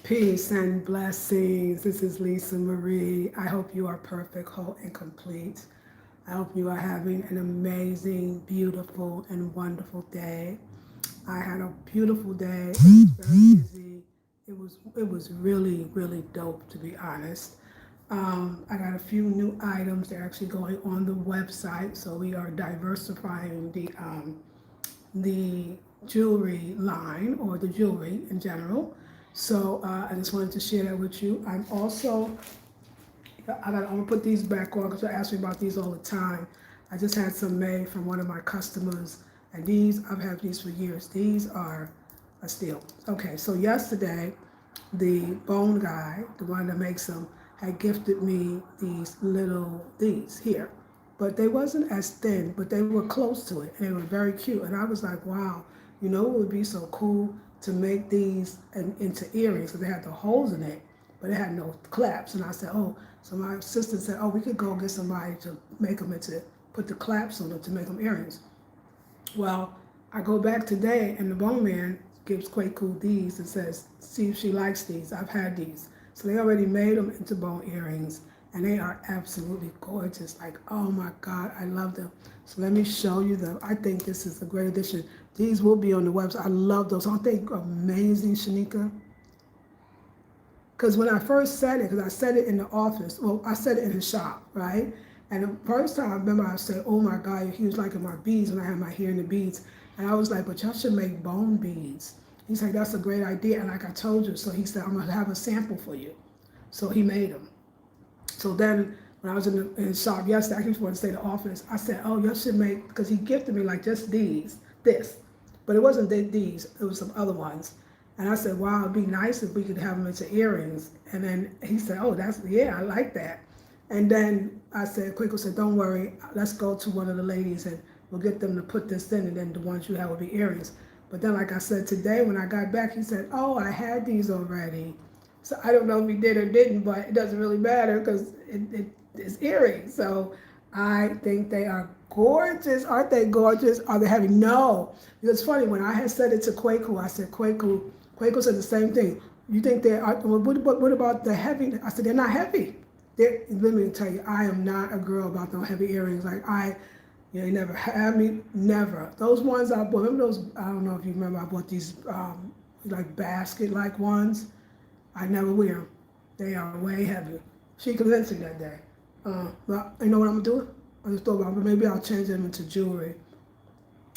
Peace and blessings. This is Lisa Marie. I hope you are perfect, whole, and complete. I hope you are having an amazing, beautiful, and wonderful day. I had a beautiful day. It was very busy. It was really, really dope, to be honest. I got a few new items. They're actually going on the website, so we are diversifying the jewelry line or the jewelry in general. So I just wanted to share that with you. I'm gonna put these back on because they ask me about these all the time. I just had some made from one of my customers, and I've had these for years. These are a steal. Okay, so yesterday, the bone guy, the one that makes them, had gifted me these here, but they wasn't as thin, but they were close to it, and they were very cute. And I was like, wow, it would be so cool to make these into earrings because they had the holes in it, but it had no claps. And I said, oh, so my assistant said, oh, we could go get somebody to make them put the claps on them to make them earrings. Well, I go back today, and the bone man gives Kwaku these and says, see if she likes these. I've had these. So they already made them into bone earrings, and they are absolutely gorgeous. Like, oh my God, I love them. So let me show you them. I think this is a great addition. These will be on the website. I love those. Aren't they amazing, Shanika? Because when I first said it, because I said it in the office, well, I said it in the shop, right? And the first time I remember I said, oh my God, he was liking my beads when I had my hair in the beads. And I was like, but y'all should make bone beads. He's like, that's a great idea. And like I told you, so he said, I'm going to have a sample for you. So he made them. So then when I was in the shop yesterday, I just wanted to say the office, I said, oh, y'all should make, because he gifted me like just this. But it wasn't these, it was some other ones. And I said, wow, it'd be nice if we could have them into earrings. And then he said, oh, I like that. And then I said, Quico said, don't worry, let's go to one of the ladies and we'll get them to put this in, and then the ones you have will be earrings. But then, like I said today, when I got back, he said, oh, I had these already. So I don't know if he did or didn't, but it doesn't really matter because it's earrings. So I think they are gorgeous. Aren't they gorgeous? Are they heavy? No. It's funny, when I had said it to Kwaku, I said, Kwaku said the same thing. You think they are, well, what about the heavy? I said, they're not heavy. Let me tell you, I am not a girl about no heavy earrings. Like you never had me, never. Those ones I bought, remember those, I don't know if you remember, I bought these like basket-like ones. I never wear them. They are way heavy. She convinced me that day. But you know what I'm gonna do? I just thought about, but maybe I'll change them into jewelry.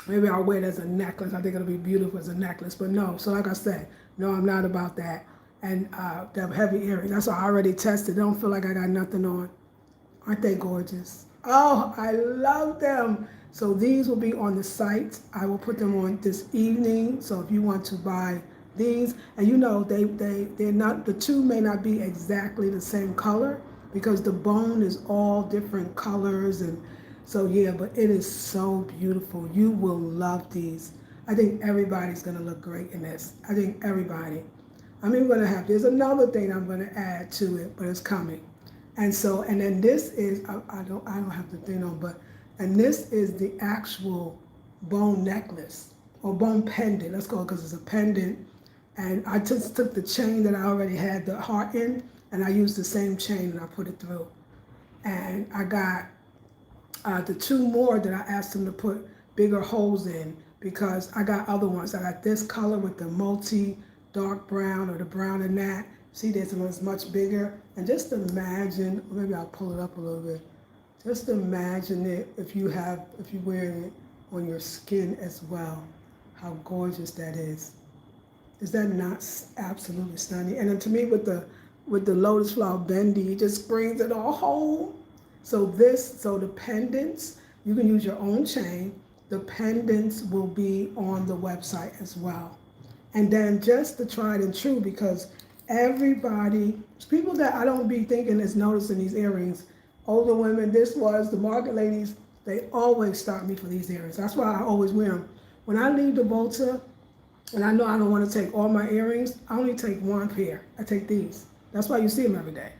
Maybe I'll wear it as a necklace. I think it'll be beautiful as a necklace. But no, so like I said, no, I'm not about that. And the heavy earrings, that's why I already tested. They don't feel like I got nothing on. Aren't they gorgeous? Oh, I love them. So these will be on the site. I will put them on this evening. So if you want to buy these, and they're not, the two may not be exactly the same color because the bone is all different colors, and so yeah, but it is so beautiful. You will love these. I think everybody's gonna look great in this. I think everybody. I'm even gonna there's another thing I'm gonna add to it, but it's coming. And then this is, I don't have the thing on, and this is the actual bone necklace or bone pendant. Let's go, because it's a pendant. And I just took the chain that I already had the heart in, and I used the same chain and I put it through. And I got the two more that I asked them to put bigger holes in, because I got other ones. I got this color with the multi dark brown or the brown in that. See, this one's much bigger. And just imagine, maybe I'll pull it up a little bit. Just imagine it if you wear it on your skin as well, how gorgeous that is. Is that not absolutely stunning? And then to me, with the lotus flower bendy, it just brings it all home. So the pendants, you can use your own chain. The pendants will be on the website as well. And then just the tried and true, because people that I don't be thinking is noticing these earrings, older women, the market ladies, they always stop me for these earrings. That's why I always wear them. When I leave the Volta, and I know I don't want to take all my earrings, I only take one pair. I take these. That's why you see them every day.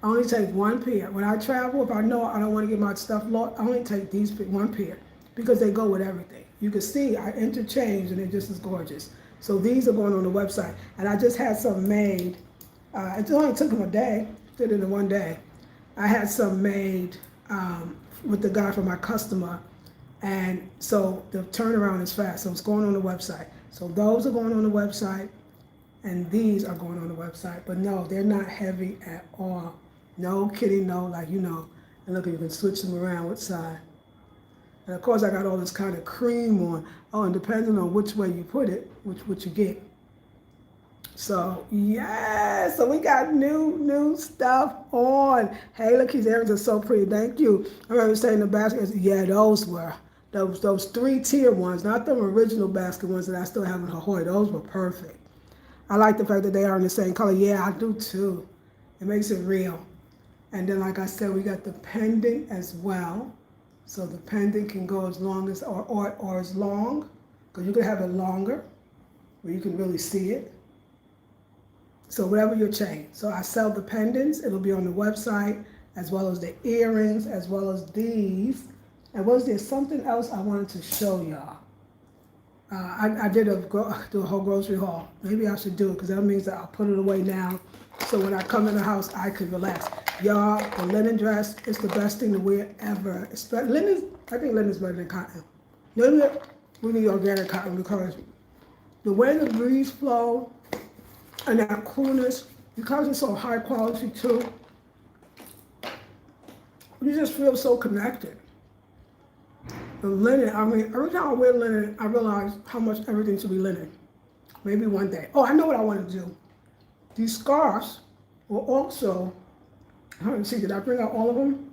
I only take one pair. When I travel, if I know I don't want to get my stuff lost, I only take these one pair because they go with everything. You can see I interchange, and it just is gorgeous. So these are going on the website. And I just had some made. It only took them a day, did it in one day. I had some made with the guy for my customer. And so the turnaround is fast. So it's going on the website. So those are going on the website. And these are going on the website. But no, they're not heavy at all. No kidding, no, like, you know. And look, you can switch them around which side. And of course, I got all this kind of cream on. Oh, and depending on which way you put it, which you get. So, yeah, so we got new stuff on. Hey, look, these earrings are so pretty. Thank you. I remember saying the baskets, yeah, those were. Those 3-tier ones, not the original basket ones that I still have in Hawaii. Those were perfect. I like the fact that they are in the same color. Yeah, I do too. It makes it real. And then, like I said, we got the pendant as well. So the pendant can go as long as, or as long, because you can have it longer, where you can really see it. So whatever your chain. So I sell the pendants. It'll be on the website, as well as the earrings, as well as these. And was there something else I wanted to show y'all? I did do a whole grocery haul. Maybe I should do it, because that means that I'll put it away now. So when I come in the house, I can relax. Y'all, the linen dress is the best thing to wear ever. Linen, I think linen is better than cotton. Linen, we need organic cotton, because the way the breeze flow and that coolness, because it's so high quality too, you just feel so connected. The linen, I mean, every time I wear linen, I realize how much everything should be linen. Maybe one day. Oh, I know what I want to do. These scarves will also, let me see, did I bring out all of them?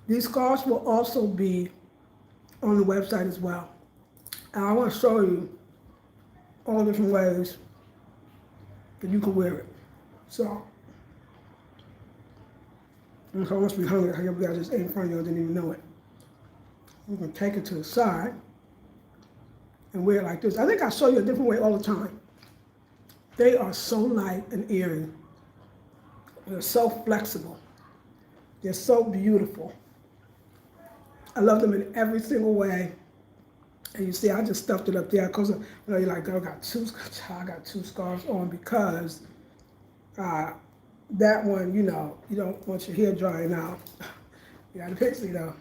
These scarves will also be on the website as well. And I want to show you all different ways that you can wear it. So, I must be hungry. I guess I just ate in front of you, I didn't even know it. You can take it to the side and wear it like this. I think I show you a different way all the time. They are so light and airy. They're so flexible. They're so beautiful. I love them in every single way. And you see, I just stuffed it up there because you're like, girl, I got two scarves on, because that one, you know, you don't want your hair drying out. You got the pixie though.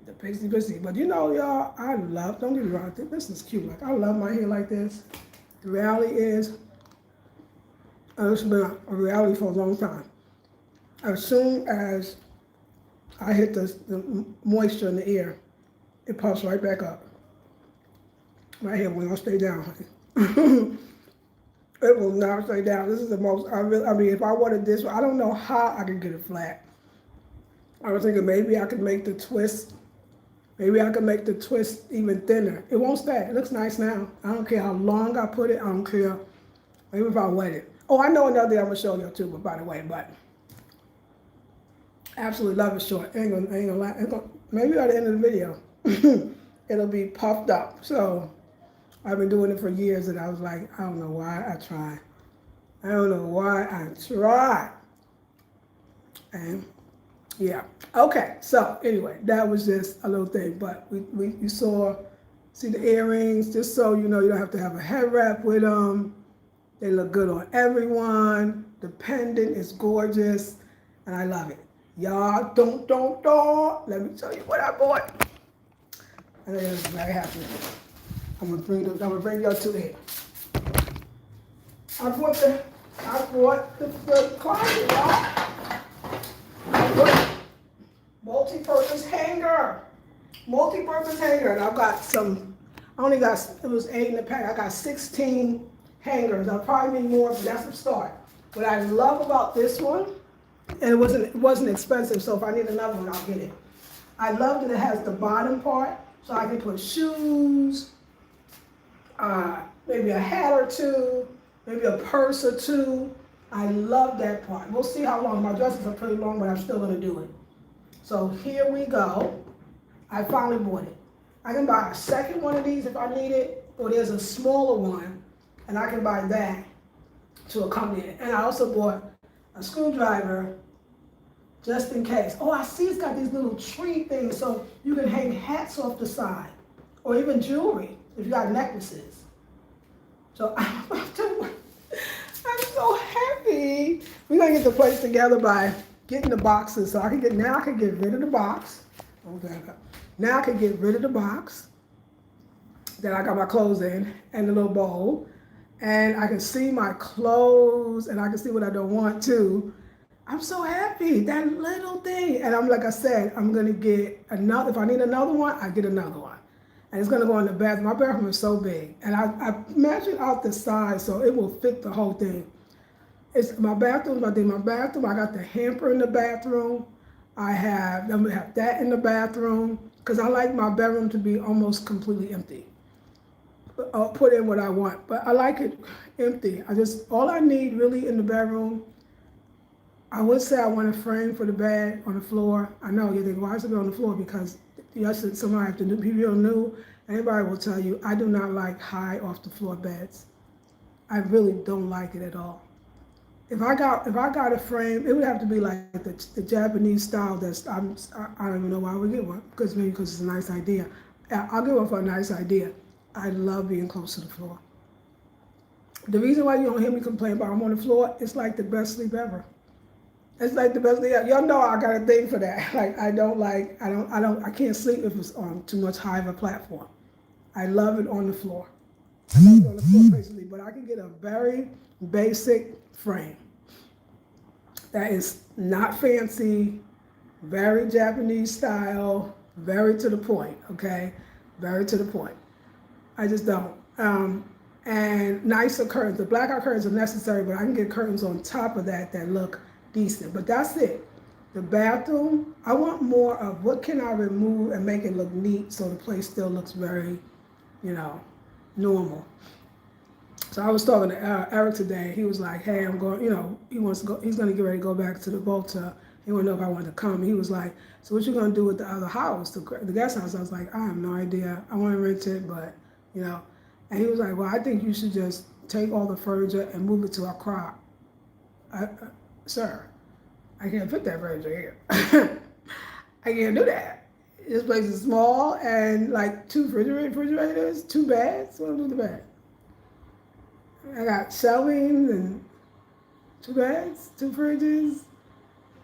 The pixie. But you know, y'all, I love, don't get me wrong, I think this is cute. Like, I love my hair like this. The reality is, it's been a reality for a long time. As soon as I hit the moisture in the air, it pops right back up. My hair will not stay down, honey. It will not stay down. This is the most, I mean, if I wanted this, I don't know how I could get it flat. I was thinking maybe I could make the twist, even thinner. It won't stay. It looks nice now. I don't care how long I put it. I don't care. Maybe if I wet it. Oh, I know another thing I'm going to show you too, but by the way, but absolutely love it short. Ain't gonna lie. Maybe at the end of the video, it'll be puffed up. So I've been doing it for years, and I was like, I don't know why I tried. And yeah. Okay. So anyway, that was just a little thing. But you see the earrings, just so you know, you don't have to have a head wrap with them. They look good on everyone. The pendant is gorgeous, and I love it. Y'all, don't. Let me tell you what I bought. And I'm very happy. I'm gonna bring y'all to here. I bought the closet, y'all. I bought multi-purpose hanger, and I've got some. It was 8 in the pack. I got 16 hangers. I'll probably need more, but that's a start. What I love about this one, and it wasn't expensive, so if I need another one, I'll get it. I love that it has the bottom part, so I can put shoes, maybe a hat or two, maybe a purse or two. I love that part. We'll see how long. My dresses are pretty long, but I'm still gonna do it. So here we go. I finally bought it. I can buy a second one of these if I need it, or there's a smaller one, and I can buy that to accompany it. And I also bought a screwdriver just in case. Oh, I see it's got these little tree things, so you can hang hats off the side, or even jewelry. if you got necklaces. So I'm so happy. We're gonna get the place together by getting the boxes. So I can get rid of the box. Okay. Now I can get rid of the box that I got my clothes in and the little bowl. And I can see my clothes and I can see what I don't want to. I'm so happy, that little thing. And I'm like I said, I'm gonna get another, if I need another one, I get another one. And it's gonna go in the bathroom. My bathroom is so big. And I measured out the size so it will fit the whole thing. It's my bathroom, I got the hamper in the bathroom. I'm gonna have that in the bathroom, because I like my bedroom to be almost completely empty. I'll put in what I want, but I like it empty. All I need really in the bedroom, I would say I want a frame for the bed on the floor. I know you think, why is it on the floor? Because somebody, if the people new, anybody will tell you, I do not like high off the floor beds. I really don't like it at all. If I got a frame, it would have to be like the Japanese style. I don't even know why I would get one, because it's a nice idea. I'll get one for a nice idea. I love being close to the floor. The reason why you don't hear me complain about I'm on the floor, it's like the best sleep ever. It's like the best sleep ever. Y'all know I got a thing for that. Like I can't sleep if it's on too much high of a platform. I love it on the floor. I love it on the floor basically, but I can get a very basic frame that is not fancy, very Japanese style, very to the point, okay? Very to the point. I just don't. And nicer curtains. The blackout curtains are necessary, but I can get curtains on top of that look decent. But that's it. The bathroom, I want more of what can I remove and make it look neat so the place still looks very, normal. So I was talking to Eric today. He was like, hey, I'm going, he's going to get ready to go back to the Volta. He wanted to know if I wanted to come. He was like, so what you going to do with the other house, the guest house? I was like, I have no idea. I want to rent it, but, And he was like, well, I think you should just take all the furniture and move it to our crop. Sir, I can't put that furniture here. I can't do that. This place is small and like 2 refrigerators, 2 beds. What do I do with the bed? I got shelving and 2 beds, 2 fridges,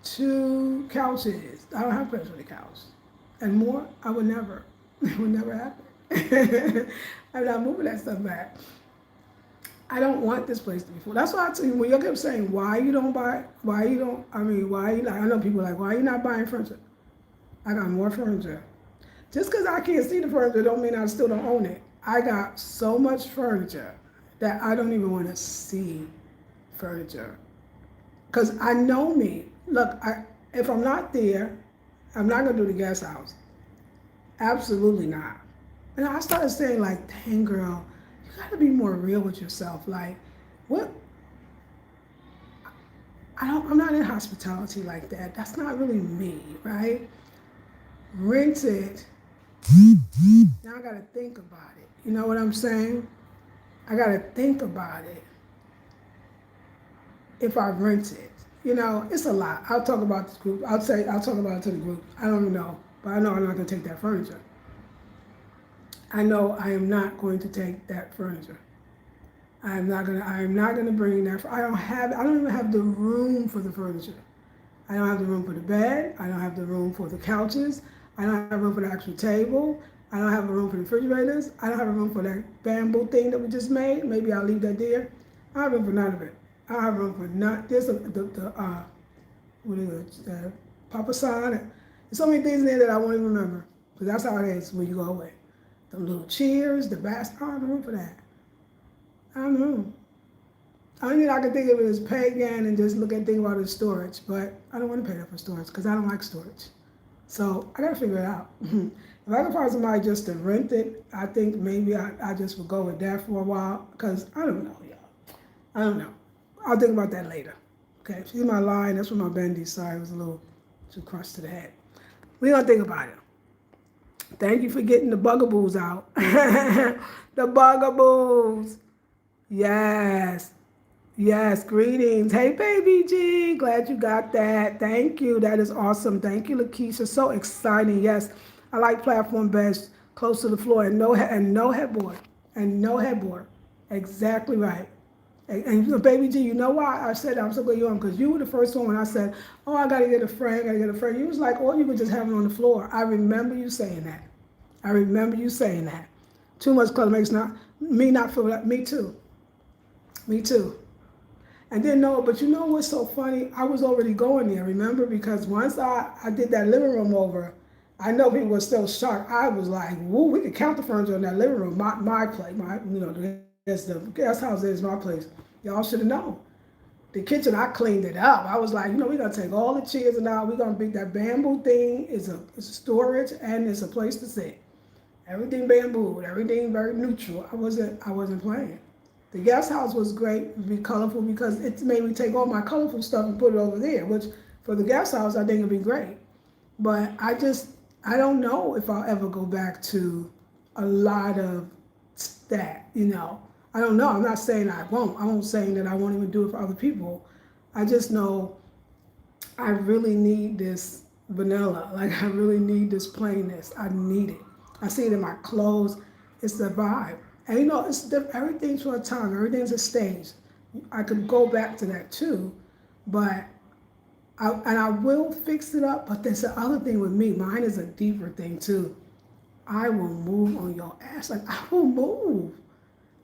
2 couches. I don't have place for the couch. And more, I would never. It would never happen. I'm not moving that stuff back. I don't want this place to be full. That's why I tell you, when you kept saying, I know people are like, why are you not buying furniture? I got more furniture. Just because I can't see the furniture don't mean I still don't own it. I got so much furniture that I don't even want to see furniture. Because I know me. Look, if I'm not there, I'm not going to do the guest house. Absolutely not. And I started saying like, dang girl, you got to be more real with yourself. Like, what? I'm not in hospitality like that. That's not really me, right? Rent it. Now I got to think about it. You know what I'm saying? I got to think about it. If I rent it, it's a lot. I'll talk about this group. I'll talk about it to the group. I don't even know, but I know I'm not going to take that furniture. I know I am not going to take that furniture. I am not gonna bring that. I don't even have the room for the furniture. I don't have the room for the bed. I don't have the room for the couches. I don't have room for the actual table. I don't have a room for the refrigerators. I don't have a room for that bamboo thing that we just made. Maybe I'll leave that there. I don't have room for none of it. I don't have room for none. There's Papa San. There's so many things in there that I won't even remember. Because that's how it is when you go away. The little chairs, the basket. I don't have room for that. I don't know. I mean, I can think of it as pagan and just think about it as storage, but I don't want to pay that for storage because I don't like storage. So I got to figure it out. If I can find somebody just to rent it, I think maybe I just would go with that for a while because I don't know, y'all. I don't know. I'll think about that later. Okay, see my line, that's what my bendy, sorry, it was a little too crushed to the head. We're going to think about it. Thank you for getting the bugaboos out. The bugaboos. Yes. Yes, greetings. Hey, baby G. Glad you got that. Thank you. That is awesome. Thank you, Lakeisha. So exciting. Yes, I like platform beds close to the floor, and no headboard, and no headboard. Exactly right. And baby G, you know why I said that? I'm so glad you're on, because you were the first one when I said, oh, I gotta get a friend, gotta get a friend. You was like, oh, you could just have it on the floor. I remember you saying that. I remember you saying that. Too much color makes not feel that. Me too. Me too. And then no, but you know what's so funny? I was already going there, remember? Because once I did that living room over, I know people were still shocked. I was like, woo, we could count the furniture in that living room. My place, the guest house is my place. Y'all should have known. The kitchen, I cleaned it up. I was like, we're gonna take all the chairs and all, we're gonna make that bamboo thing is a storage and it's a place to sit. Everything bamboo, everything very neutral. I wasn't playing. The guest house was great, it would be colorful because it made me take all my colorful stuff and put it over there, which for the guest house I think it'd be great. But I don't know if I'll ever go back to a lot of that, I don't know. I'm not saying I won't. I won't saying that I won't even do it for other people. I just know I really need this vanilla. Like I really need this plainness. I need it. I see it in my clothes. It's the vibe. And everything's for a time. Everything's a stage. I could go back to that too, but I will fix it up. But there's the other thing with me. Mine is a deeper thing too. I will move on your ass. Like I will move.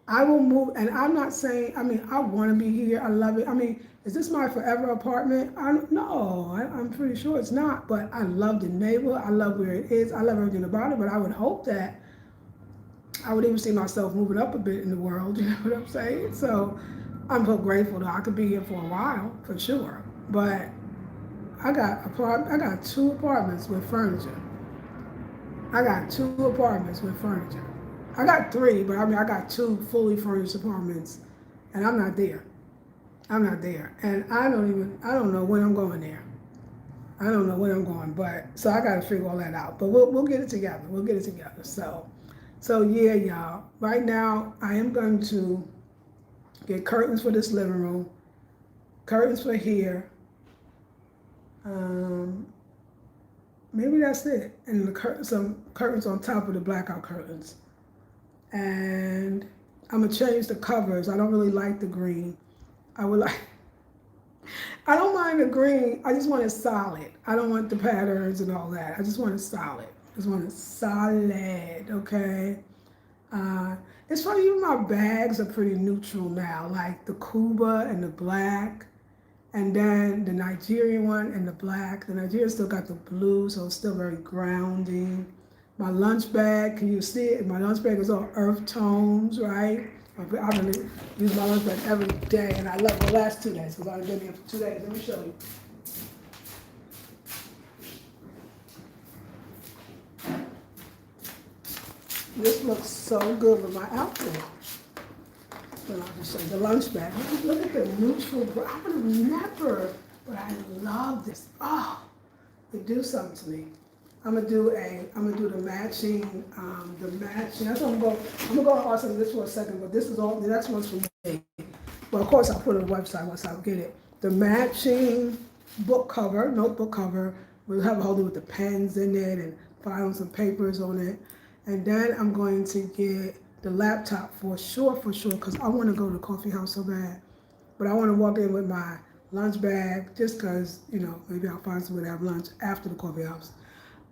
And I'm not saying, I want to be here. I love it. Is this my forever apartment? I'm pretty sure it's not, but I love the neighborhood. I love where it is. I love everything about it, but I would hope that I would even see myself moving up a bit in the world, you know what I'm saying? So I'm so grateful that I could be here for a while, for sure. But I got 2 apartments with furniture. I got 2 apartments with furniture. I got 3, but I got 2 fully furnished apartments, and I'm not there. I'm not there, and I don't know when I'm going there. I don't know when I'm going, but so I got to figure all that out. But we'll get it together. We'll get it together. So yeah, y'all. Right now, I am going to get curtains for this living room, curtains for here. Maybe that's it, and some curtains on top of the blackout curtains. And I'm gonna change the covers. I don't really like the green. I don't mind the green. I just want it solid. I don't want the patterns and all that. I just want it solid. Okay? It's funny, even my bags are pretty neutral now. Like the Cuba and the black, and then the Nigerian one and the black. The Nigerian still got the blue, so it's still very grounding. My lunch bag, can you see it? My lunch bag is all earth tones, right? I'm going to use my lunch bag every day, and I love the last 2 days because I've been here for 2 days. Let me show you. This looks so good with my outfit. So I'll just show you the lunch bag. Look at the neutral. I would have never, but I love this. Oh, it do something to me. I'm gonna do the matching. That's what I'm gonna go on some of this for a second, but this is all. The next one's for me. Well, of course, I'll put it on the website once I get it. The matching notebook cover. We'll have a holder with the pens in it and filing some papers on it. And then I'm going to get the laptop for sure, because I want to go to the coffee house so bad. But I want to walk in with my lunch bag just because, maybe I'll find somewhere to have lunch after the coffee house.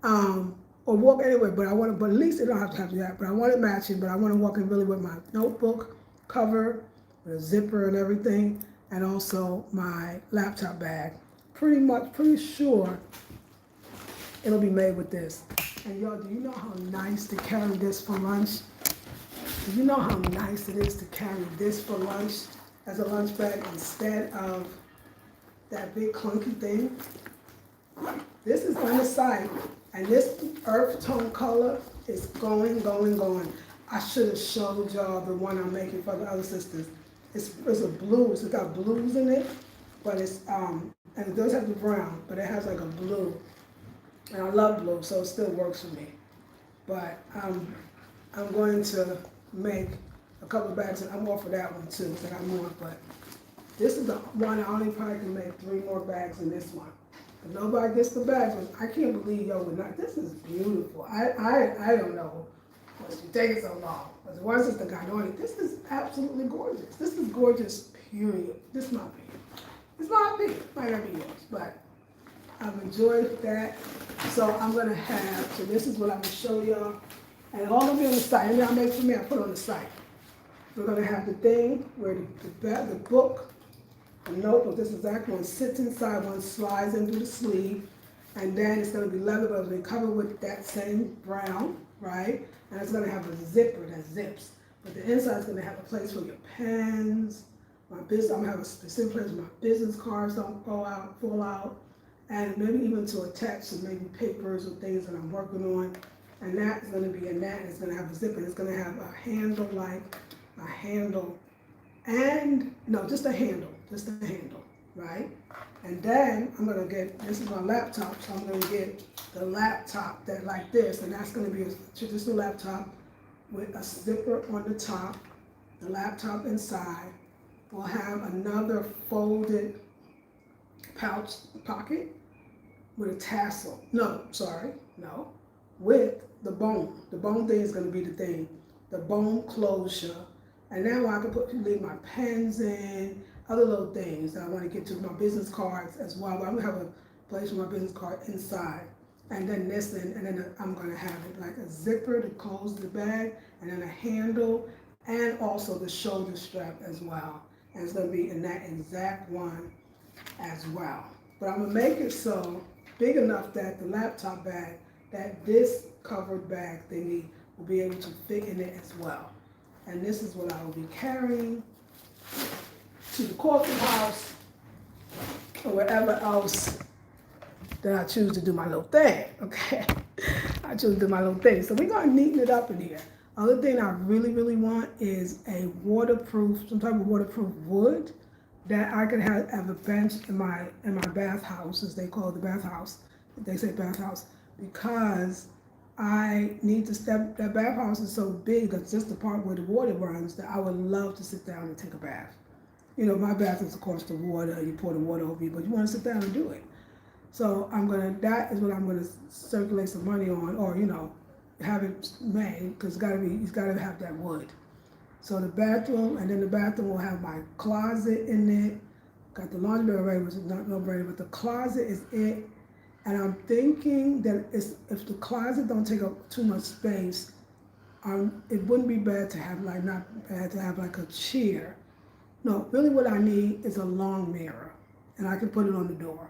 Or walk anywhere, but at least it don't have to do that. But I want it matching, but I want to walk in really with my notebook cover, with a zipper and everything, and also my laptop bag. Pretty sure it'll be made with this. And y'all, do you know how nice to carry this for lunch? Do you know how nice it is to carry this for lunch as a lunch bag instead of that big clunky thing? This is on the side, and this earth tone color is going. I should have showed y'all the one I'm making for the other sisters. It's a blue, it's got blues in it, but it's and it does have the brown, but it has like a blue. And I love blue, so it still works for me. But I'm going to make a couple of bags, and I'm more for that one too, because I got more. But this is the one I only probably can make 3 more bags in this one. If nobody gets the bags, I can't believe y'all would not. This is beautiful. I don't know Because you taking so long. Because the one sister got on it. This is absolutely gorgeous. This is gorgeous, period. This is my opinion. It's my opinion. Might not be yours, but I've enjoyed that. So I'm going to have, so this is what I'm going to show y'all. And all going to be on the site. And y'all make for me, I put on the site. We're going to have the thing where the book, the notebook, this exact one sits inside, one slides into the sleeve. And then it's going to be leather, but it's going to be covered with that same brown, right? And it's going to have a zipper that zips. But the inside is going to have a place for your pens, my business. I'm going to have a specific place where my business cards don't fall out. And maybe even to attach some maybe papers or things that I'm working on. And that's going to be in that, and it's going to have a zipper. It's going to have a handle, and no, just a handle, right? And then I'm going to get, this is my laptop, so I'm going to get the laptop that like this, and that's going to be a traditional laptop with a zipper on the top, the laptop inside. We'll have another folded pouch pocket with a tassel. With the bone. The bone thing is going to be the thing. The bone closure. And now I can leave my pens in, other little things that I want to get to, my business cards as well. But I'm going to have a place for my business card inside. And then this, and then I'm going to have it like a zipper to close the bag, and then a handle, and also the shoulder strap as well. And it's going to be in that exact one as well. But I'm going to make it so big enough that the laptop bag, that this covered bag thingy will be able to fit in it as well. And this is what I will be carrying to the coffee house or wherever else that I choose to do my little thing, okay? I choose to do my little thing. So we're gonna neaten it up in here. Other thing I really, really want is a waterproof, some type of waterproof wood that I can have a bench in my bathhouse, as they call it, the bathhouse. They say bathhouse, because I need to step, that bathhouse is so big, that's just the part where the water runs, that I would love to sit down and take a bath. You know, my bath is of course the water, you pour the water over you, but you want to sit down and do it. So that is what I'm gonna circulate some money on, or have it made, because it's gotta have that wood. So the bathroom, and then the bathroom will have my closet in it. Got the laundry already, which is not no brainer, but the closet is it. And I'm thinking that if the closet don't take up too much space, it wouldn't be bad to have like a chair. No, really what I need is a long mirror, and I can put it on the door.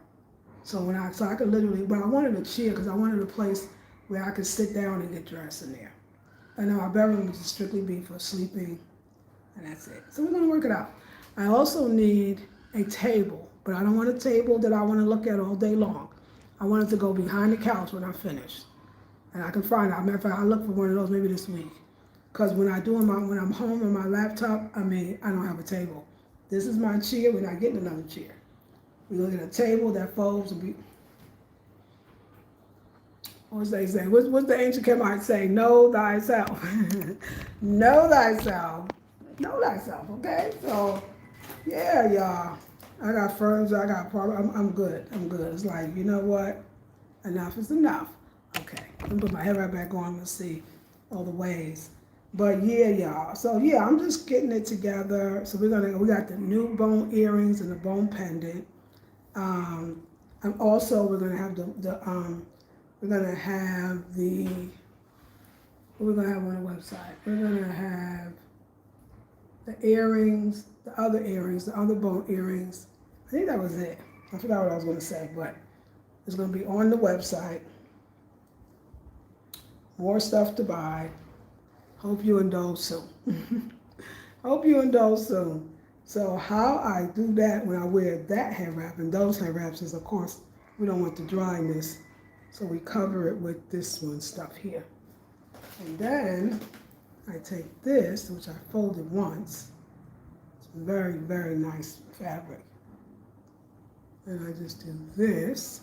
So I could literally, but I wanted a chair because I wanted a place where I could sit down and get dressed in there. And our bedroom would just strictly be for sleeping, and that's it. So we're gonna work it out. I also need a table, but I don't want a table that I want to look at all day long. I want it to go behind the couch when I'm finished. And I can find out. Matter of fact, I'll look for one of those maybe this week. Because when I'm home on my laptop, I don't have a table. This is my chair. We're not getting another chair. We're going to get a table that folds and be. What's they say? What's the ancient Kemite say? Know thyself. Know thyself. Know thyself, okay? So, yeah, y'all. I got firms, I got problems. I'm good. It's like, you know what? Enough is enough. Okay. Let me put my head right back on. Let's see all the ways. But yeah, y'all. So yeah, I'm just getting it together. So we got the new bone earrings and the bone pendant. And also we're gonna have we're gonna have what we're gonna have on the website. We're gonna have the earrings, the other bone earrings. I think that was it. I forgot what I was going to say, but it's going to be on the website. More stuff to buy. Hope you indulge soon. Hope you indulge soon. So how I do that when I wear that hair wrap and those hair wraps is, of course, we don't want the dryness, so we cover it with this one stuff here. And then I take this, which I folded once. It's very, very nice fabric. And I just do this.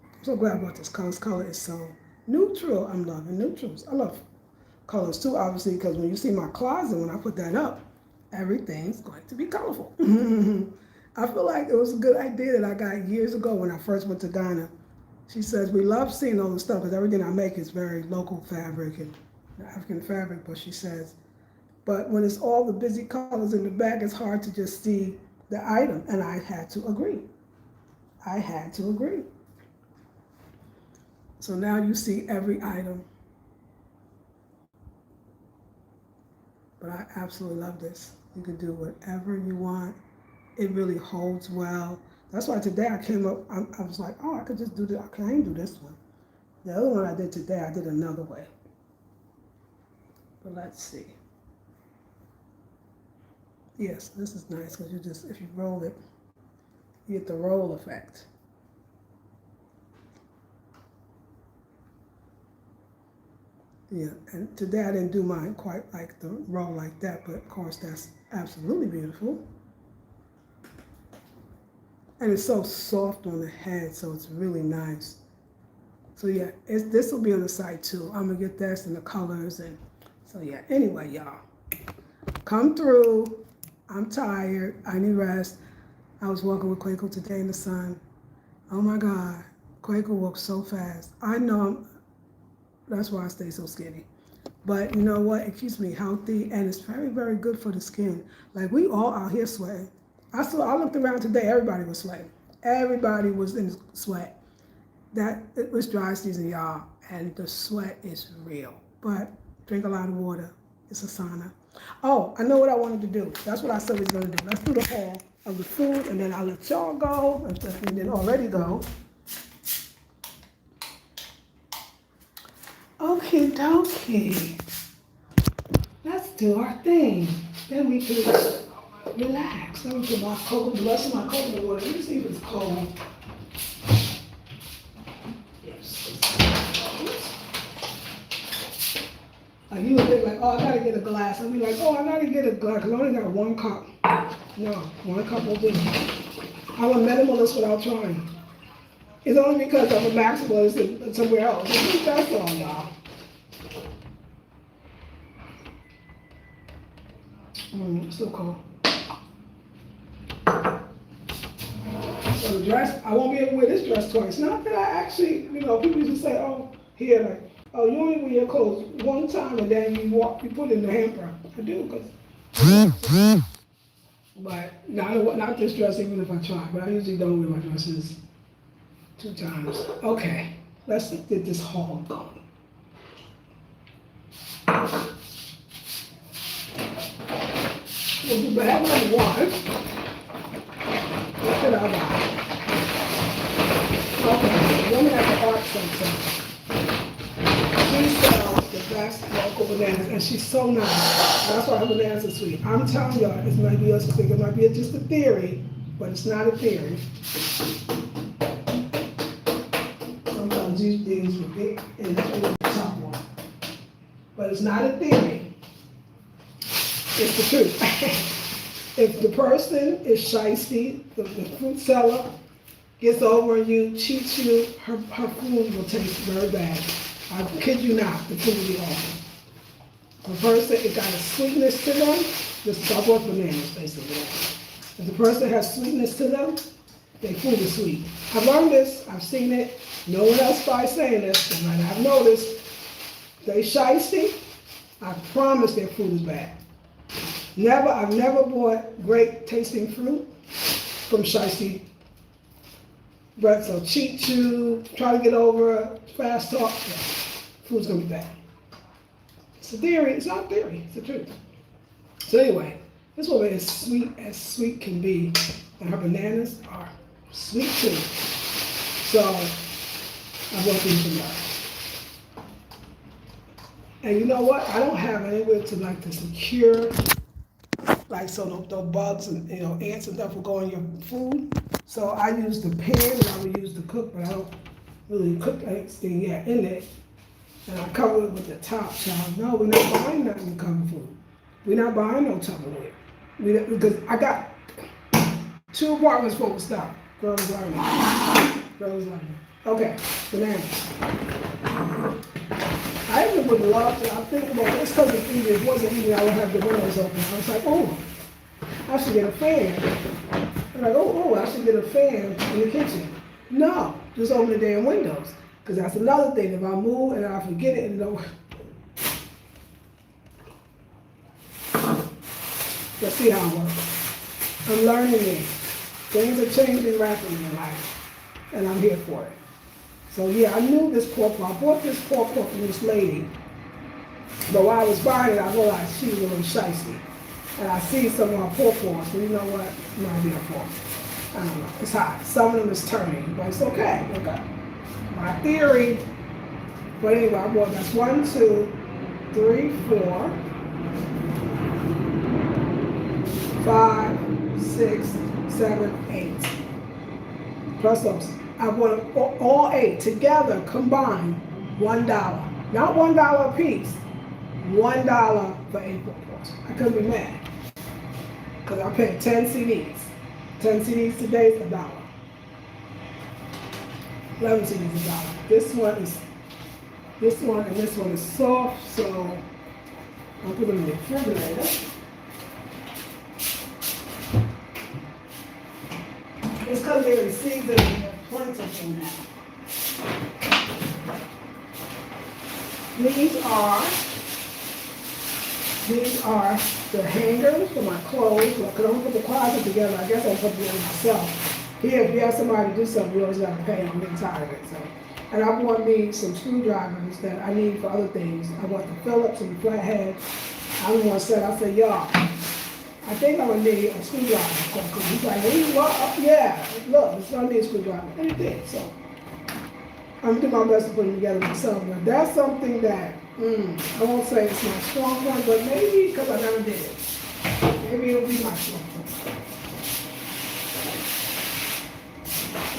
I'm so glad about this color. This color is so neutral. I'm loving neutrals. I love colors too, obviously, because when you see my closet, when I put that up, everything's going to be colorful. I feel like it was a good idea that I got years ago when I first went to Ghana. She says, we love seeing all the stuff because everything I make is very local fabric and African fabric, but she says, but when it's all the busy colors in the back, it's hard to just see the item. And I had to agree. I had to agree. So now you see every item. But I absolutely love this. You can do whatever you want. It really holds well. That's why today I came up, I was like, oh, I could just do this. I can't do this one. The other one I did today, I did another way. But let's see. Yes, this is nice because you just, if you roll it, you get the roll effect. Yeah, and today I didn't do mine quite like the roll like that, but of course that's absolutely beautiful. And it's so soft on the head, so it's really nice. So yeah, this will be on the site too. I'm gonna get this and the colors, and so yeah. Anyway, y'all, come through. I'm tired. I need rest. I was walking with Quaco today in the sun. Oh my God, Quaco walks so fast. I know that's why I stay so skinny. But you know what? It keeps me healthy, and it's very, very good for the skin. Like, we all out here sweating. I looked around today, everybody was sweating. Everybody was in sweat. It was dry season, y'all, and the sweat is real. But drink a lot of water. It's a sauna. Oh, I know what I wanted to do. That's what I said we was going to do. Let's do the haul of the food, and then I'll let y'all go, and then already go. Okie dokie. Let's do our thing. Then we can relax. Let me put the rest of my coconut water. Let me see if it's cold. Yes. You would think like, oh, I gotta get a glass. I'd be like, oh, I gotta get a glass because I only got 1 cup. No, 1 cup will do. I'm a minimalist without trying. It's only because I'm a maximalist somewhere else. That's all, y'all. Still cold. So the dress, I won't be able to wear this dress twice. Not that I actually, people used to say, oh, here, like, oh, you only wear your clothes 1 time and then you put it in the hamper. I do, because. But not this dress, even if I try. But I usually don't wear my dresses 2 times. Okay, let's get this haul going. We'll do bag number 1. What did I buy? Okay, the woman at the art center. She sells the best local bananas, and she's so nice. That's why her bananas are sweet. I'm telling y'all, this might be us think it might be just a theory, but it's not a theory. Sometimes these things are big, and that's the top one. But it's not a theory. It's the truth. If the person is shysty, the fruit seller gets over on you, cheats you, her food will taste very bad. I kid you not, the food will be awful. The person, it got a sweetness to them, just I bought bananas basically. If the person has sweetness to them, their food is sweet. I've learned this, I've seen it, no one else by saying this, and I've noticed, they shysty, I promise their food is bad. I've never bought great tasting fruit from shysty. But so cheat you, try to get over, fast talk, yeah, food's gonna be bad. It's a theory, it's not a theory, it's the truth. So anyway, this woman is sweet as sweet can be, and her bananas are sweet too. So I bought these from her. And you know what? I don't have anywhere to secure, so no bugs and ants and stuff will go in your food. So I use the pan and I would use the cook, but I don't really cook anything yet in it. And I cover it with the top. Child, no, we're not buying nothing to cover food. We're not buying no Tupperware. Because I got 2 apartments full of stuff. Girls learning. Okay, bananas. I even would love to, I'm thinking about this because if it wasn't evening, I would have the windows open. I was like, oh, I should get a fan. I'm like, oh, I should get a fan in the kitchen. No, just open the damn windows. Because that's another thing. If I move and I forget it and don't. Let's see how it works. I'm learning it. Things are changing rapidly in life. And I'm here for it. So yeah, I knew this pork pork. I bought this pork pork from this lady. But while I was buying it, I realized she was a little shicey. And I see some of her pork porks, but you know what? It might be a pork. I don't know. It's hot. Some of them is turning, but it's okay. Okay. My theory. But anyway, I bought that's 1, 2, 3, 4, 5, 6, 7, 8. Plus those. I bought all 8 together, combined, $1. Not $1 a piece. $1 for 8 pork porks. I couldn't be mad. Because I paid 10 CDs. 10 CDs today is $1. 11 CDs is $1. This one and this one is soft, so I'll put them in the refrigerator. It's because they're in season and they're plentiful now. These are the hangers for my clothes. Because I don't put the closet together. I guess I'll put it together myself. Here, if you have somebody to do something, you always got to pay. I'm getting tired of it. So. And I bought me some screwdrivers that I need for other things. I want the Phillips and the flathead. I was going to say, I said, y'all, I think I'm going to need a screwdriver. He's like, well, yeah, look, it's going to need a screwdriver. And it did, so. I'm going to do my best to put them together myself. But that's something that, I won't say it's my strong point, but maybe because I never did it. Maybe it'll be my strong point.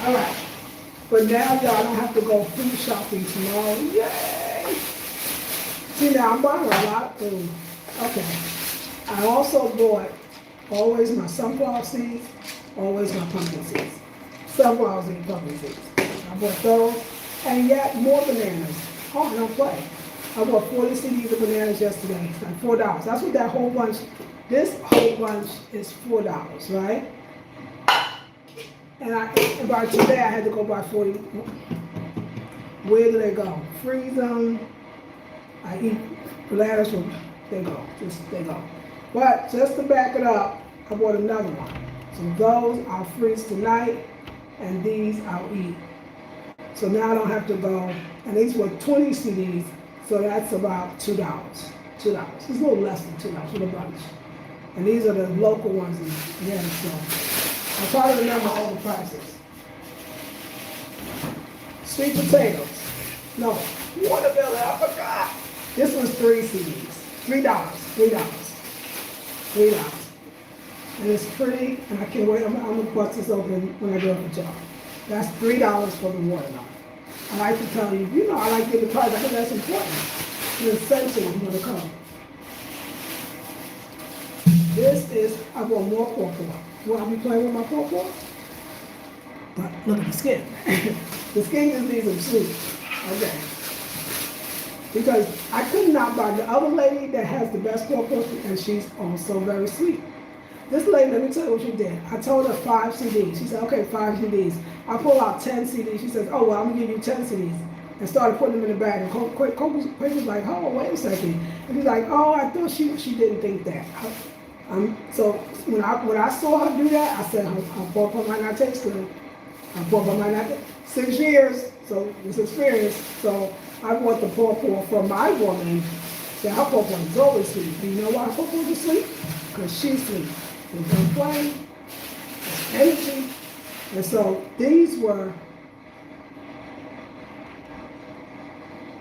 All right. But now, y'all don't have to go food shopping tomorrow. Yay! See, now I'm buying a lot of food. Okay. I also bought always my sunflower seeds, always my pumpkin seeds. Sunflower seeds, pumpkin seeds. I bought those. And yet, more bananas. Oh, I don't play. I bought 40 CDs of bananas yesterday. It's like $4. That's what that whole bunch, this whole bunch is $4, right? And by today, I had to go buy 40. Where do they go? Freeze them. I eat bananas from, they go. They go. But just to back it up, I bought another one. So those I'll freeze tonight, and these I'll eat. So now I don't have to go, and these were 20 CDs, so that's about $2. $2. It's a little less than $2 with a bunch. And these are the local ones in there, so I try to remember all the prices. Sweet potatoes. No, watermelon, I forgot. This was 3 CDs. $3. And it's pretty, and I can't wait. I'm gonna bust this open when I do it for y'all. That's $3 for the watermelon. I like to tell you, you know, I like to give the price. I think that's important. It's essential when you come. This is, I want more pork. Will I be playing with my pork? But look at the skin. The skin just needs some sweet. Okay. Because I could not buy the other lady that has the best pork, and she's also very sweet. This lady, let me tell you what she did. I told her 5 CDs. She said, okay, 5 CDs. I pulled out 10 CDs. She says, oh, well, I'm going to give you 10 CDs. And started putting them in the bag. And Coach was like, oh, wait a second. And he's like, oh, I thought she didn't think that. So when I saw her do that, I said, her pork might not taste good. Her pork might not taste 6 years, so this experience. So I bought the pork for my woman. So her pork is always sweet. Do you know why her pork is sweet? Because she's sweet. There's no flame, there's energy. And so these were,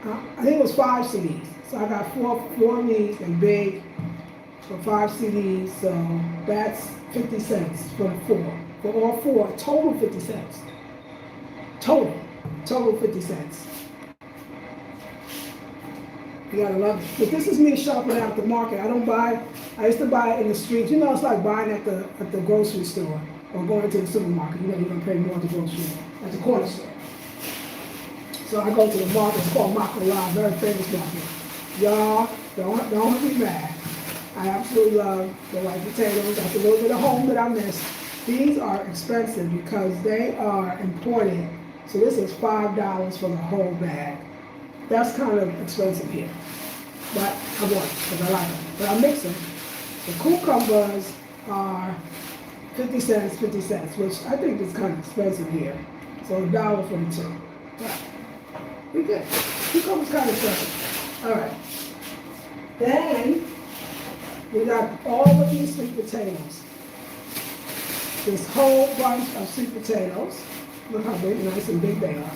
I think it was 5 CDs. So I got four of these and big for 5 CDs. So that's 50 cents for the 4. For all 4, total 50 cents. Total 50 cents. You gotta love it. But this is me shopping out the market. I used to buy it in the streets. You know, it's like buying at the grocery store or going to the supermarket. You know, you're gonna pay more at the grocery store, at the corner store. So I go to the market. It's called Market Live, very famous market. Y'all, don't be mad. I absolutely love the white potatoes. That's a little bit of home that I miss. These are expensive because they are imported. So this is $5 for the whole bag. That's kind of expensive here. But I want it because I like them. But I mix them. The cucumbers are 50 cents, 50 cents, which I think is kind of expensive here. So $1 for the two. But we good. Cucumbers kind of expensive. All right. Then we got all of these sweet potatoes. This whole bunch of sweet potatoes. Look how big, nice and big they are.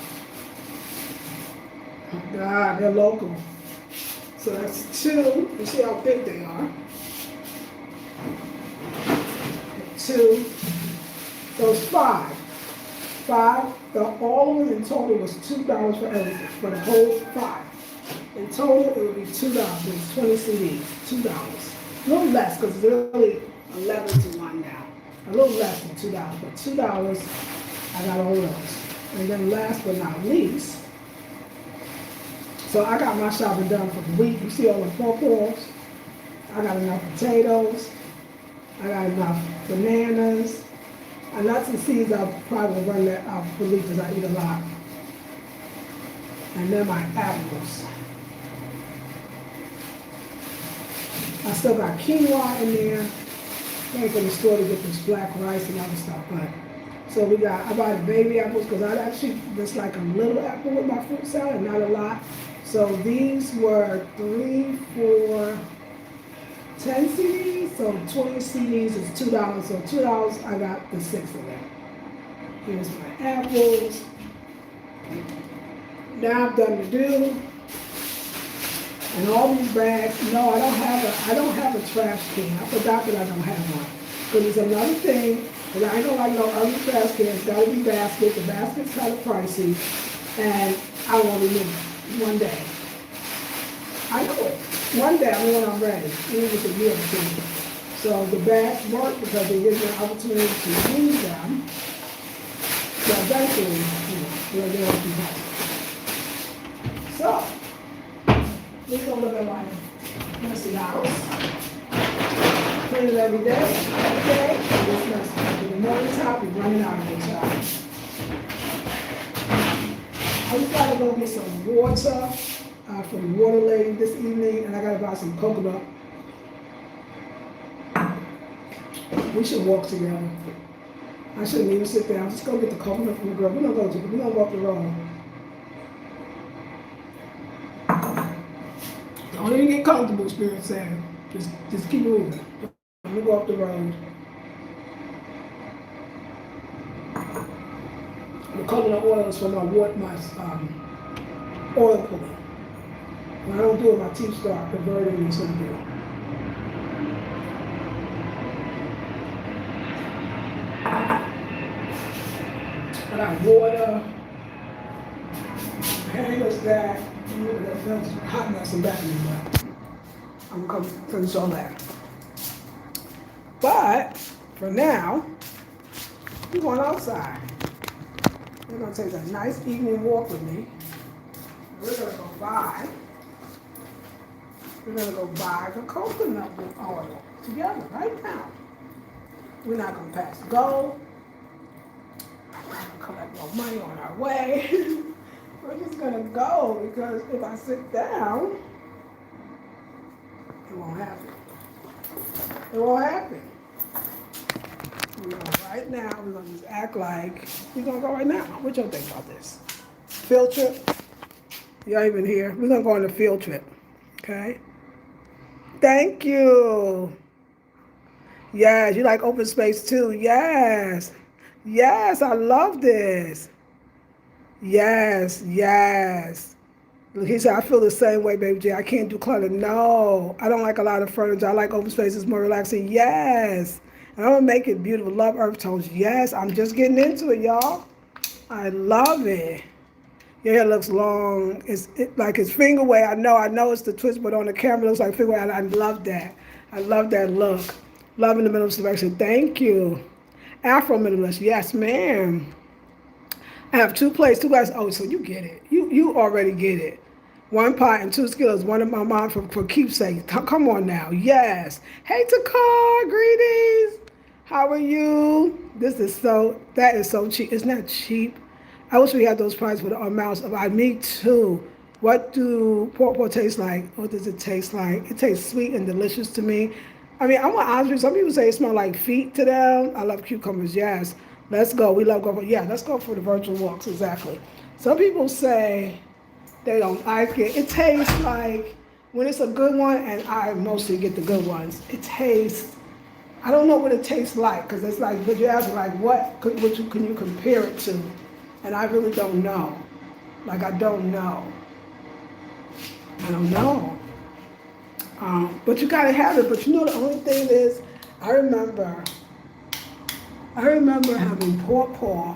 Oh God, they're local. So that's 2. You see how big they are. 2. So it's 5. 5. All of them in total was $2 for everything, for the whole 5. In total, it would be $2. It's 20 CDs, $2. A little less because it's really 11 to 1 now. A little less than $2, but $2. I got all those. And then last but not least, so I got my shopping done for the week. You see all the pawpaws. I got enough potatoes. I got enough bananas. And nuts and seeds I'll probably run that out for the week because I eat a lot. And then my apples. I still got quinoa in there. I went to the store to get this black rice and other stuff. But so I bought baby apples because I actually just like a little apple with my fruit salad, not a lot. So these were 3, 4, 10 CDs. So 20 CDs is $2. So $2, I got the 6 of them. Here's my apples. Now I'm done to do. And all these bags, no, I don't have a trash can. I forgot that I don't have one. Because it's another thing, and I don't like no other trash cans. It's got to be baskets. The basket's kind of pricey, and I want to leave one day. I know it. One day, when I'm ready, even if it's a year or two. So the bags work because they give you an opportunity to use them. So eventually, they're going to be helpful. So, we're going to live in my messy house. Clean it every day. Okay? It's messy. In the morning time, we're running out of the time. I just got to go get some water from the water lady this evening, and I got to buy some coconut. We should walk together. I shouldn't even sit there. I'm just going to get the coconut from the girl. We're going to go up the road. Don't even get comfortable, Spirit saying. Just keep moving. Let me go up the road. The coconut oil is for my oil pulling. When I don't do it, my teeth start converting into something. I got water. Handles that. That's hot mess in back of me, but I'm going to finish all that. But for now, we're going outside. We're going to take a nice evening walk with me. We're going to go buy the coconut oil together right now. We're not going to pass go. We're going to collect more money on our way. We're just going to go because if I sit down, it won't happen. It won't happen. Right now, we're going to just act like we're going to go right now. What y'all think about this? Field trip? Y'all even here? We're going to go on a field trip. Okay? Thank you. Yes, you like open space too. Yes. Yes, I love this. Yes, yes. He said, I feel the same way, baby J. I can't do clutter. No, I don't like a lot of furniture. I like open spaces, more relaxing. Yes. And I'm going to make it beautiful. Love earth tones. Yes, I'm just getting into it, y'all. I love it. Your hair looks long. It's like his finger way. I know it's the twist, but on the camera it looks like finger way. I love that. I love that look. Love in the middle selection. Thank you. Afro minimalist. Yes, ma'am. I have 2 plates, 2 glasses. Oh, so you get it. You already get it. 1 pot and 2 skillets. One of my mom for keepsake. Come on now. Yes. Hey, Takar. Greetings. How are you? That is so cheap. It's not cheap. I wish we had those prices for the amounts of, me too. What do pork taste like? What does it taste like? It tastes sweet and delicious to me. I mean, I'm gonna honest with you. Some people say it smells like feet to them. I love cucumbers, yes. Let's go. We love going, yeah, let's go for the virtual walks, exactly. Some people say they don't like it. It tastes like, when it's a good one, and I mostly get the good ones, it tastes, I don't know what it tastes like, because it's like, but you ask like, can you compare it to? And I really don't know. Like, I don't know. I don't know. But you gotta have it. But you know, the only thing is, I remember, having paw.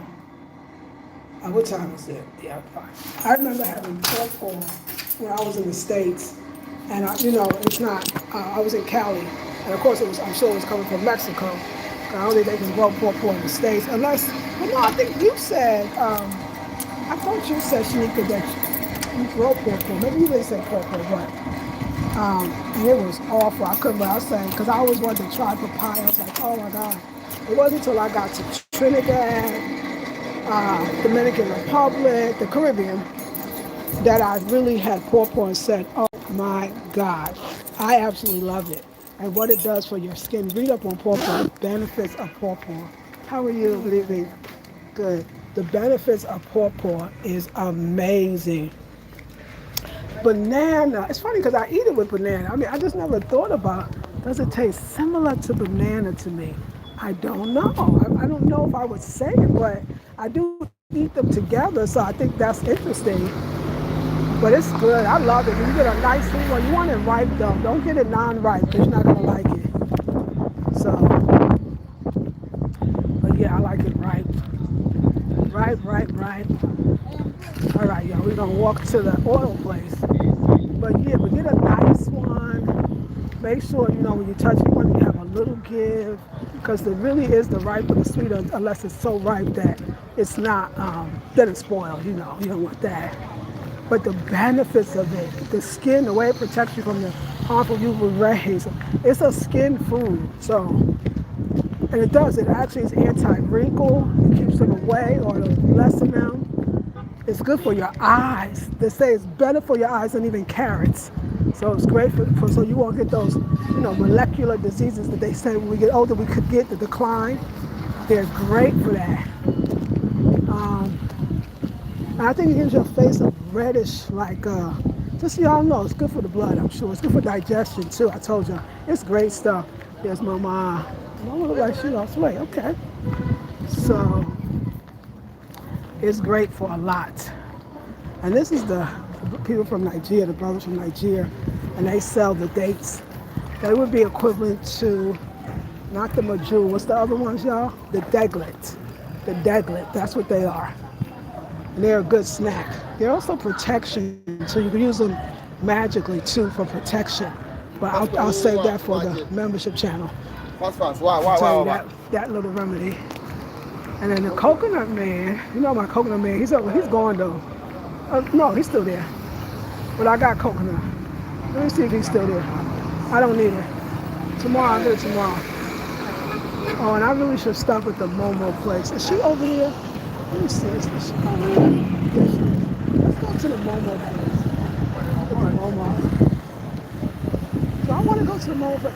What time is it? Yeah, fine. I remember having paw when I was in the States. And, it's not, I was in Cali. And of course, I'm sure it was coming from Mexico. I don't think they can grow paw in the States. Unless, well, no, I think you said, I thought you said, Shanika, that you grow paw. Maybe you didn't say paw, but, and it was awful. I couldn't, but I was saying, because I always wanted to try papaya. I was like, oh my God. It wasn't until I got to Trinidad, Dominican Republic, the Caribbean, that I really had pawpaw and said, oh my God, I absolutely love it. And what it does for your skin. Read up on pawpaw, the benefits of pawpaw. How are you? Good evening. Good. The benefits of pawpaw is amazing. Banana, it's funny because I eat it with banana. I mean, I just never thought about, does it taste similar to banana to me? I don't know. I don't know if I would say it, but I do eat them together, so I think that's interesting. But it's good. I love it. When you get a nice sweet one, you want it ripe though. Don't get it non-ripe because you're not gonna like it. So, but yeah, I like it ripe. Ripe. All right, y'all. We're gonna walk to the oil place. But yeah, but get a nice one. Make sure when you touch one, you have a little give, because there really is the ripe or the sweet, unless it's so ripe that it's not, that it's spoiled. You don't want that. But the benefits of it, the skin, the way it protects you from the harmful UV rays, it's a skin food. So, and it does. It actually is anti-wrinkle. It keeps them away or lessen them. It's good for your eyes. They say it's better for your eyes than even carrots. So it's great for so you won't get those, molecular diseases that they say when we get older we could get, the decline. They're great for that. I think it gives your face a reddish, just so y'all know, it's good for the blood, I'm sure. It's good for digestion too. I told you, it's great stuff. There's Mama. Mama look like she lost weight. Okay. So it's great for a lot. And this is the people from Nigeria, the brothers from Nigeria, and they sell the dates. They would be equivalent to, not the Majul, what's the other ones, y'all? The deglet. The deglet, that's what they are. And they're a good snack. They're also protection, so you can use them magically too for protection. But I'll save that for the membership channel. Why? That little remedy. And then the coconut man, my coconut man, he's gone though. No, he's still there. But I got coconut. Let me see if he's still there. I don't need it. Tomorrow, I'll do it tomorrow. Oh, and I really should stop at the Momo place. Is she over there? Let me see. Is she over there? Let's go to the Momo place. Momo. So I want to go to the Momo, but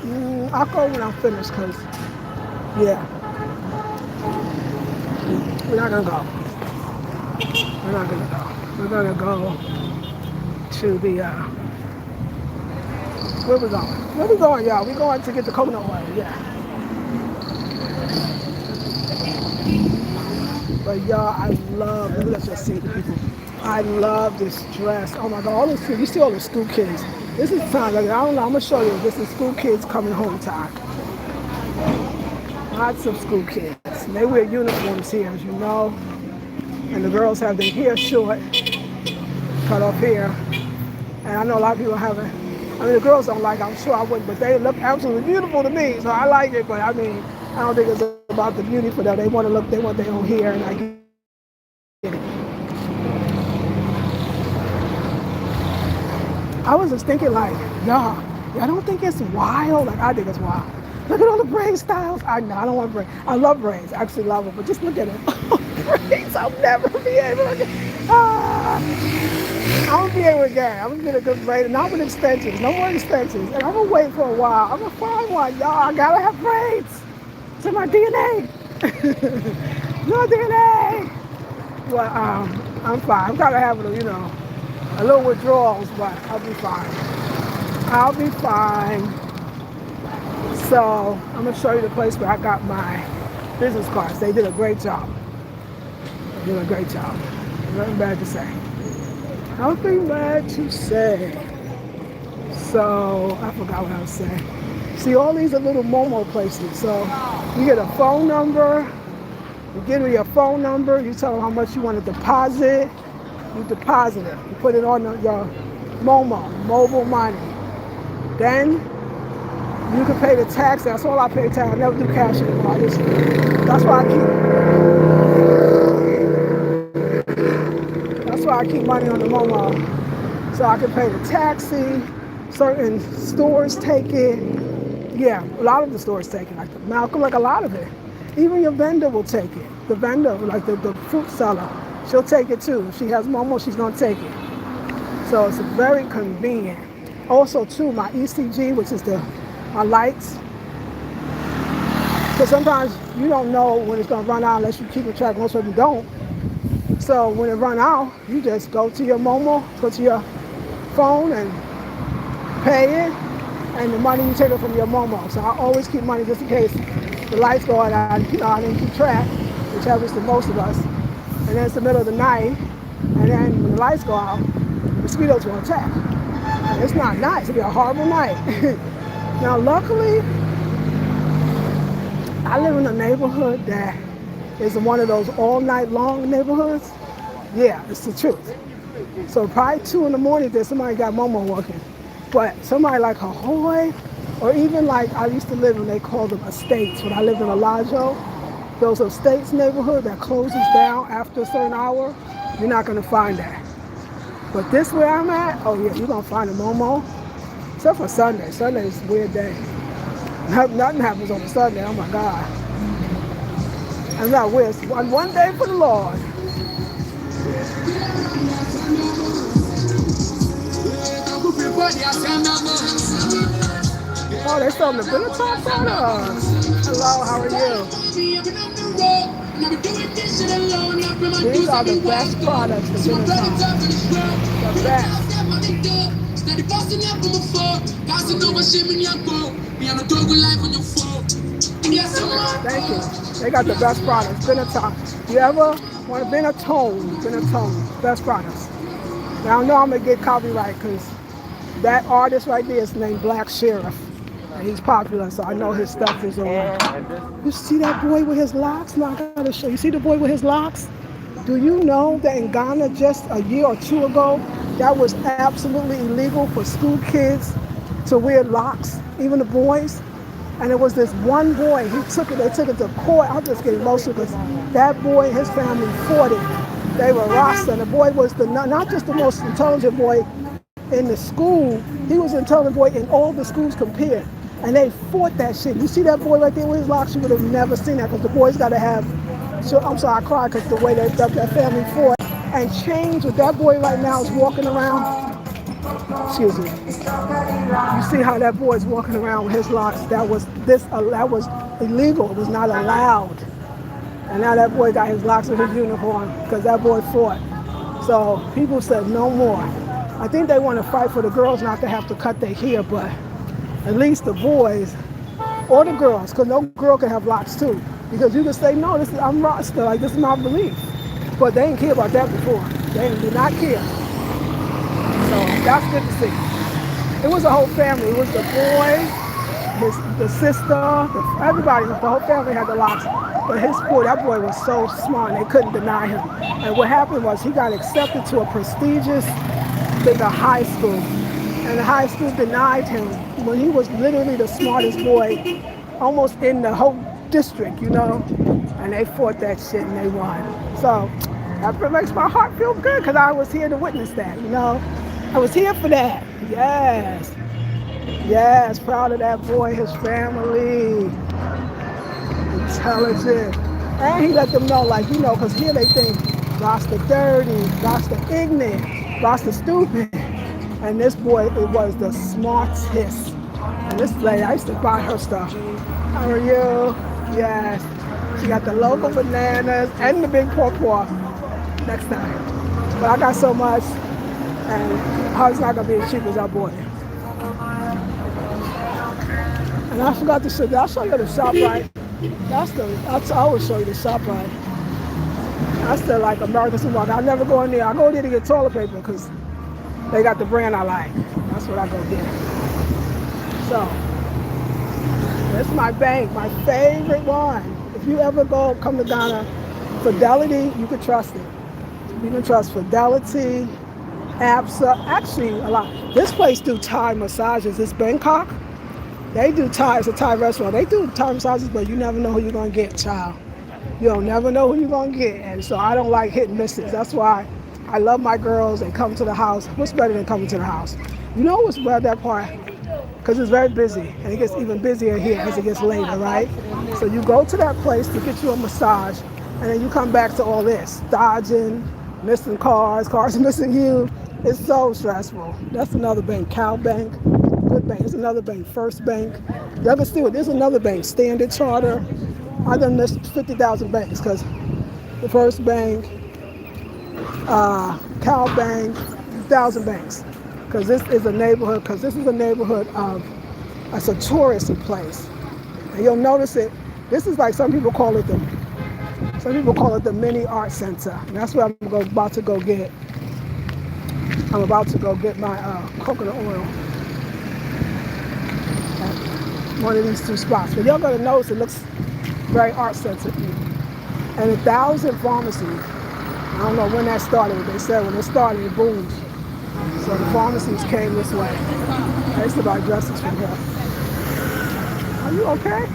I'll go when I'm finished, because, yeah. We're not going to go. We're going to go to the, where we going? Where we going, y'all? We're going to get the coconut oil, yeah. But y'all, I love, let me let you see the people. I love this dress. Oh my God, all these kids, you see all the school kids. This is time, I don't know, I'm gonna show you. This is school kids coming home time. Lots of school kids. And they wear uniforms here, as you know. And the girls have their hair short, cut off hair. And I know a lot of people haven't, the girls don't like it, I'm sure I wouldn't, but they look absolutely beautiful to me, so I like it, but I don't think it's about the beauty for them. They want their own hair, and I get it. I was just thinking y'all don't think it's wild? I think it's wild. Look at all the braid styles. I know, I don't want braids. I love braids. I actually love them, but just look at it. Braids, I'll never be able to. I'm gonna be able to get it. I'm gonna get a good braid, not with extensions. No more extensions. And I'm gonna wait for a while. I'm gonna find one, y'all. I gotta have braids. It's in my DNA. No DNA. But I'm fine. I'm gotta have a little withdrawals, but I'll be fine. I'll be fine. So I'm gonna show you the place where I got my business cards. They did a great job. They did a great job. Nothing bad to say. Nothing bad to say. So I forgot what I was saying. See, all these are little Momo places. So you get a phone number. You give me your phone number. You tell them how much you want to deposit. You deposit it. You put it on your Momo, mobile money. Then you can pay the tax. That's all I pay tax. I never do cash anymore. That's why I keep money on the Momo. So I can pay the taxi. Certain stores take it. Yeah, a lot of the stores take it. Like the Malcolm, like a lot of it. Even your vendor will take it. The vendor, like the fruit seller, she'll take it too. If she has Momo, she's gonna take it. So it's very convenient. Also too, my ECG, which is my lights. Because sometimes you don't know when it's gonna run out unless you keep a track. Most of them don't. So when it run out, you just go to your Momo, go to your phone and pay it, and the money you take it from your Momo. So I always keep money just in case the lights go out. I didn't keep track, which happens to most of us. And then it's the middle of the night, and then when the lights go out, mosquitoes will attack. And it's not nice. It'll be a horrible night. Now, luckily, I live in a neighborhood that is one of those all night long neighborhoods. Yeah, it's the truth. So probably 2 in the morning, there's somebody got Momo working. But somebody like Ahoy, or even like I used to live in, they call them estates. When I lived in Alajo, those estates neighborhood that closes down after a certain hour, you're not gonna find that. But this where I'm at, oh yeah, you're gonna find a Momo. Except for Sunday. Sunday is a weird day. Nothing happens on a Sunday, oh my God. I'm not weird. It's one day for the Lord. Oh, they're selling the Benetton products. Hello, how are you? These are the best products for Benetton. The best. Thank you. They got the best products. Benetton. You ever want to Benetton, best products. Now I know I'm gonna get copyright because that artist right there is named Black Sheriff. And he's popular, so I know his stuff is on. You see that boy with his locks? No, I gotta show you. You see the boy with his locks? Do you know that in Ghana just a year or two ago, that was absolutely illegal for school kids to wear locks, even the boys? And it was this one boy, they took it to court. I'm just getting emotional because that boy and his family fought it. They were Rasta, and the boy was not just the most intelligent boy in the school, he was an intelligent boy in all the schools compared. And they fought that shit. You see that boy right there with his locks? You would have never seen that because the boys got to have, so I'm sorry, I cried because the way that family fought and changed. With that boy right now is walking around, excuse me. You see how that boy is walking around with his locks? That was illegal. It was not allowed. And now that boy got his locks with his uniform because that boy fought. So people said no more. I think they want to fight for the girls not to have to cut their hair, but at least the boys or the girls, because no girl can have locks too. Because you can say, no, I'm Rasta, like this is my belief. But they didn't care about that before. They did not care. So that's good to see. It was a whole family. It was the boy, the sister, everybody, the whole family had the locks. But that boy was so smart, they couldn't deny him. And what happened was he got accepted to a prestigious high school. And the high school denied him when he was literally the smartest boy almost in the whole district, And they fought that shit and they won. So that makes my heart feel good because I was here to witness that, I was here for that. Yes. Yes, proud of that boy, his family, intelligent. And he let them know, like, because here they think God's the dirty, God's the ignorant, God's the stupid. And this boy, it was the smartest. And this lady, I used to buy her stuff. How are you? Yes. She got the local bananas and the big pawpaw next time. But I got so much, and hers not gonna be as cheap as I bought it. And I forgot to show you. I'll show you the ShopRite. I always show you the ShopRite. I still like American Supermarket. I never go in there. I go in there to get toilet paper because they got the brand I like. That's what I go get. So, that's my bank, my favorite one. If you ever come to Ghana, Fidelity, you can trust it. You can trust Fidelity, ABSA, actually a lot. This place do Thai massages. It's Bangkok. They do Thai, it's a Thai restaurant. They do Thai massages, but you never know who you're gonna get, child. You don't never know who you're gonna get. And so I don't like hit and misses. That's why I love my girls. They come to the house. What's better than coming to the house? You know what's about that part? Because it's very busy. And it gets even busier here as it gets later, right? So you go to that place to get you a massage, and then you come back to all this. Dodging, missing cars missing you. It's so stressful. That's another bank, Cal Bank. Good bank. There's another bank, First Bank. Douglas Stewart, there's another bank, Standard Charter. I done missed 50,000 banks because the First Bank, Cal Bank, 1,000 banks. Because this is a neighborhood of, it's a touristy place. And you'll notice it, this is like some people call it the mini art center. And that's where I'm about to go get my coconut oil. One of these two spots. But y'all gotta notice it looks very art centered. And 1,000 pharmacies. I don't know when that started, but they said when it started, it boomed. So the pharmacies came this way. I used to buy dresses from here. Are you okay?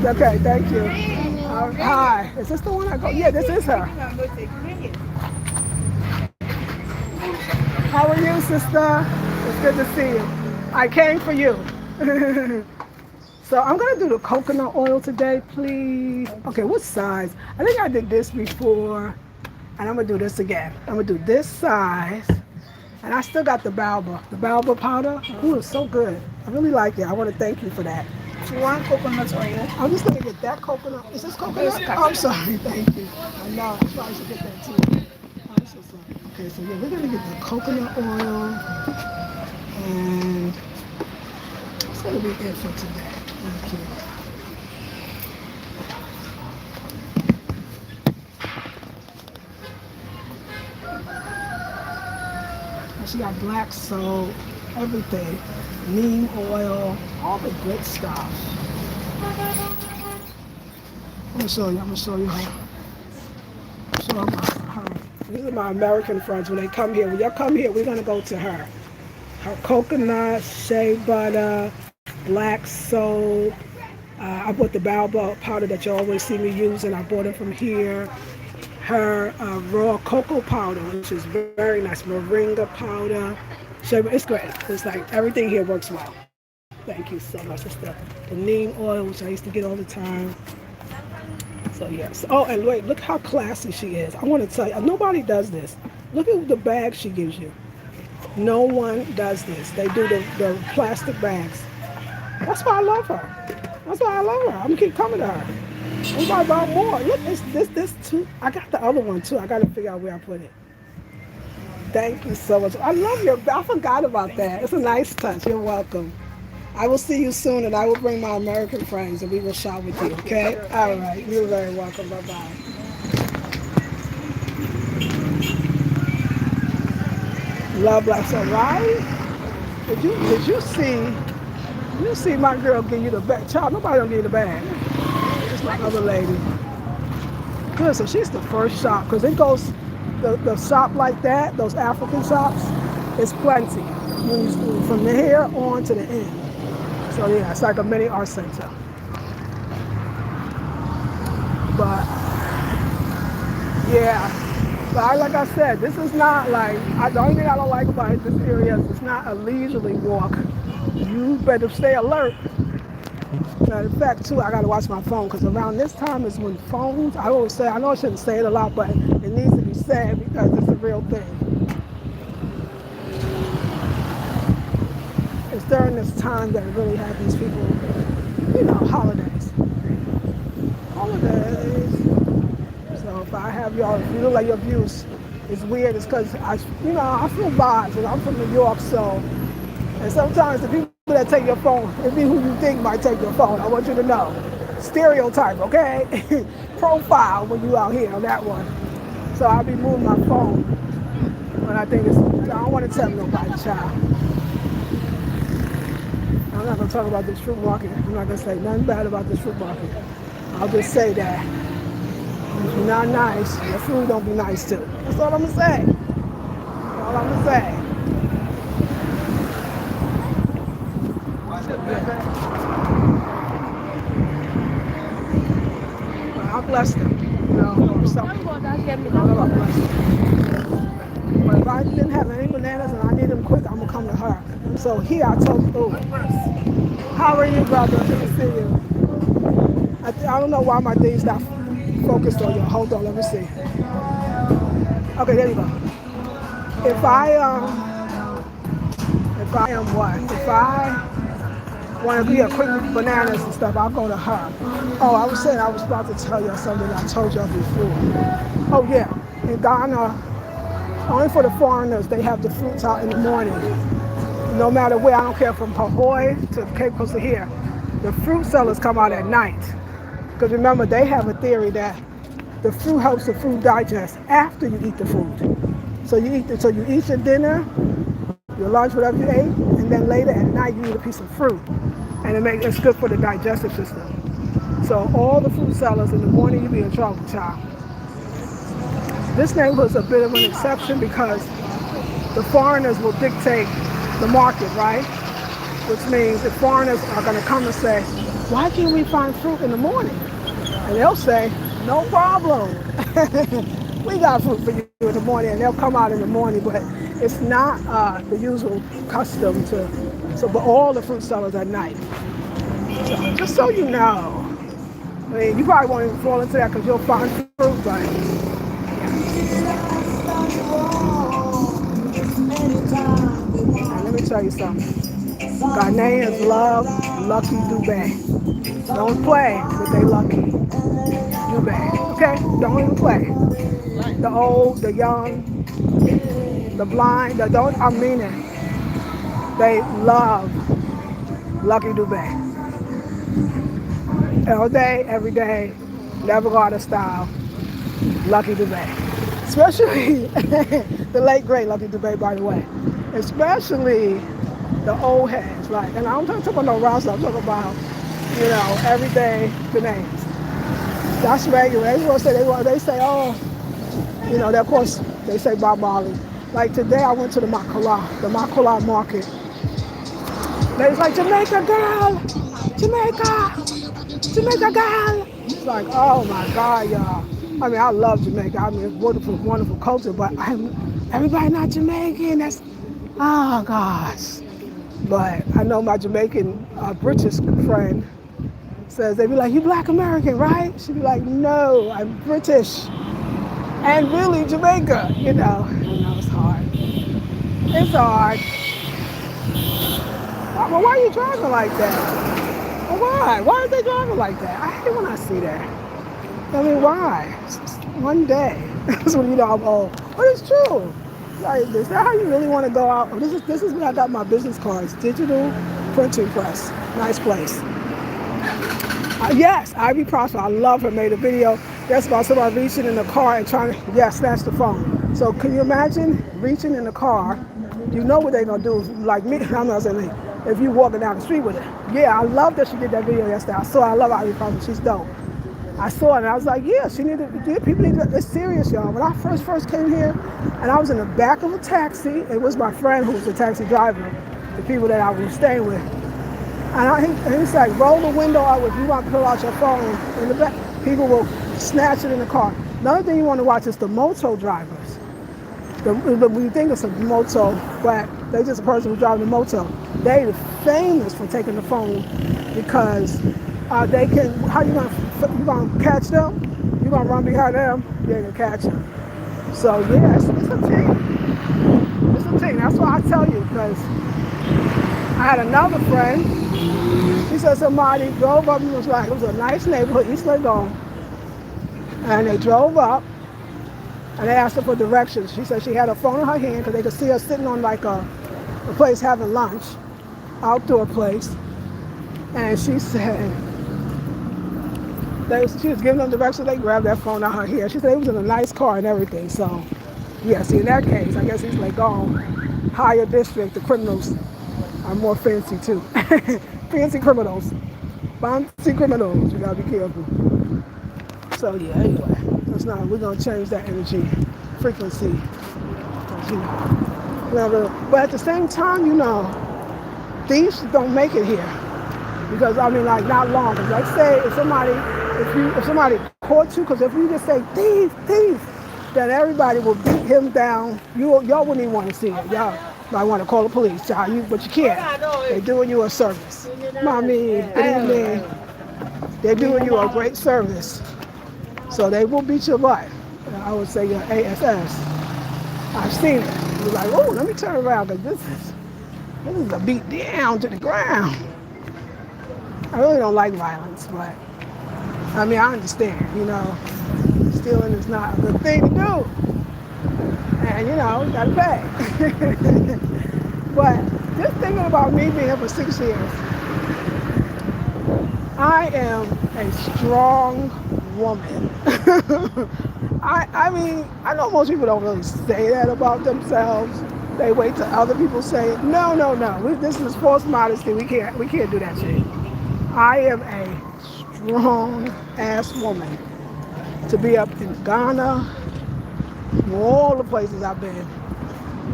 Okay, thank you. Hi, is this the one I go? Yeah, this is her. How are you, sister? It's good to see you. I came for you. So I'm gonna do the coconut oil today, please. Okay, what size? I think I did this before, and I'm gonna do this again. I'm gonna do this size, and I still got the baobab powder. Ooh, it's so good. I really like it. I want to thank you for that. One coconut oil. I'm just gonna get that coconut. Is this coconut? Oh, I'm sorry. Thank you. I know. I probably should get that too. I'm so sorry. Okay, so yeah, we're gonna get the coconut oil, and that's gonna be it for today. Thank you. And she got black soap, everything, neem oil, all the good stuff. I'm gonna show you her. Show her. These are my American friends. When they come here, when y'all come here, we're gonna go to her. Her coconut, shea butter, black soap. I bought the baobab powder that you always see me using. I bought it from here. Her raw cocoa powder, which is very nice. Moringa powder. It's great. It's like everything here works well. Thank you so much. It's the neem oil, which I used to get all the time. So yes. Oh, and wait, look how classy she is. I want to tell you, nobody does this. Look at the bag she gives you. No one does this. They do the plastic bags. That's why I love her. I'm gonna keep coming to her. I'm gonna buy more. Look, this too. I got the other one too. I gotta figure out where I put it. Thank you so much. I love your, I forgot about that. It's a nice touch. You're welcome. I will see you soon, and I will bring my American friends, and we will shop with you, okay? All right. You're very welcome. Bye-bye. Love like so, right? Did you see my girl give you the bag? Child, nobody don't give you the bag. It's my other lady. Good, so she's the first shop, because it goes, the shop like that, those African shops, it's plenty. From the here on to the end. So yeah, it's like a mini art center. But yeah, but like I said, this is not like, the only thing I don't like about this area is it's not a leisurely walk. you better stay alert. Matter of fact, too, I gotta watch my phone because around this time is when phones. I always say, I know I shouldn't say it a lot, but it needs to be said because it's a real thing. It's during this time that it really happens. People, holidays. So if I have y'all, if you look like your views is weird, it's because I feel vibes, and I'm from New York, so. And sometimes the people that take your phone, it be who you think might take your phone. I want you to know. Stereotype, okay? Profile when you out here on that one. So I'll be moving my phone when I think I don't want to tell nobody, child. I'm not going to talk about this fruit market. I'm not going to say nothing bad about this fruit market. I'll just say that if you're not nice, your food don't be nice too. That's all I'm going to say. That's all I'm going to say. I bless them, I'm blessed. But if I didn't have any bananas and I need them quick, I'm gonna come to her. So here I told you, how are you, brother? Good to see you. I don't know why my thing's not focused on you. Hold on, let me see. Okay, there you go. If I want to be a quick bananas and stuff, I'll go to her. Oh, I was saying I was about to tell you something I told y'all before. Oh yeah, in Ghana, only for the foreigners, they have the fruits out in the morning. No matter where, I don't care from Pahoy to Cape Coast here, the fruit sellers come out at night. Because remember, they have a theory that the fruit helps the food digest after you eat the food. So you eat your dinner, your lunch, whatever you ate, and then later at night you eat a piece of fruit. And it's good for the digestive system. So all the fruit sellers in the morning, you be in trouble, child. This neighborhood's a bit of an exception because the foreigners will dictate the market, right? Which means the foreigners are going to come and say, why can't we find fruit in the morning? And they'll say, no problem. We got fruit for you in the morning, and they'll come out in the morning, but it's not the usual custom but all the fruit sellers at night. So, just so you know, I mean, you probably won't even fall into that because you'll find fruit, but let me tell you something. Ghanaians love Lucky Dube. Don't play with they Lucky Dube. Okay? Don't even play. The old, the young, the blind, I mean it. They love Lucky Dube. All day, every day, never go out of style. Lucky Dube. Especially the late great Lucky Dube, by the way. Especially the old heads, like, and I'm not talking about no roster, I'm talking about, everyday Ghanaians. That's regular. They say, oh, of course, they say Bob Marley. Like today, I went to the Makala market. They was like, Jamaica girl, Jamaica girl. It's like, oh my God, y'all. I mean, I love Jamaica. I mean, it's wonderful, wonderful culture, but everybody not Jamaican. Oh gosh. But I know my Jamaican British friend says, they be like, you Black American, right? She be like, no, I'm British. And really Jamaica, I know it's hard. It's hard. Well, why are you driving like that? Well, why? Why are they driving like that? I hate when I see that. I mean, why? One day. That's when you know I'm old. But it's true. Like, is that how you really want to go out? This is when I got my business cards. Digital printing press. Nice place. Yes, Ivy Prosper. I love her. Made a video. That's about somebody reaching in the car and trying to, snatch the phone. So can you imagine reaching in the car? You know what they're going to do. Like me, I'm not saying me. If you walking down the street with it. Yeah, I love that she did that video yesterday. I love Ivy Prosper. She's dope. I saw it and I was like, people need to, it's serious, y'all. When I first came here and I was in the back of a taxi, it was my friend who was the taxi driver, the people that I was staying with. And he's like, roll the window out if you want to pull out your phone in the back. People will snatch it in the car. Another thing you want to watch is the moto drivers. When you think it's a moto, but They just a person who's driving the motel. They famous for taking the phone because they can. How you gonna catch them? You gonna run behind them? You ain't gonna catch them. So yeah, it's a team. It's a team. That's why I tell you because I had another friend. She said somebody drove up and was like, it was a nice neighborhood, East Legon, and they drove up and they asked her for directions. She said she had her phone in her hand because they could see her sitting on like a place having lunch, outdoor place, and she said she was giving them directions. They grabbed that phone out her hair. She said it was in a nice car and everything. So yeah, see in that case, I guess East Legon, higher district, the criminals are more fancy too. Fancy criminals. Fancy criminals. You gotta be careful. So yeah, anyway. We're gonna change that energy frequency. You know. But at the same time, thieves don't make it here. Because I mean like not long. Cause like say if somebody caught you, because if you just say thief, then everybody will beat him down. Y'all wouldn't even want to see it. Y'all might want to call the police, child. But you can't. They're doing you a service. Mommy, good evening. They're doing you a great service. So they will beat your butt. I would say your ASS. I've seen it. You're like, oh, let me turn around because this is a beat down to the ground. I really don't like violence, but I mean, I understand, stealing is not a good thing to do. And, you gotta pay. But just thinking about me being here for 6 years, I am a strong woman. I mean, I know most people don't really say that about themselves. They wait till other people say it. No. This is false modesty. We can't do that shit. I am a strong ass woman to be up in Ghana, all the places I've been,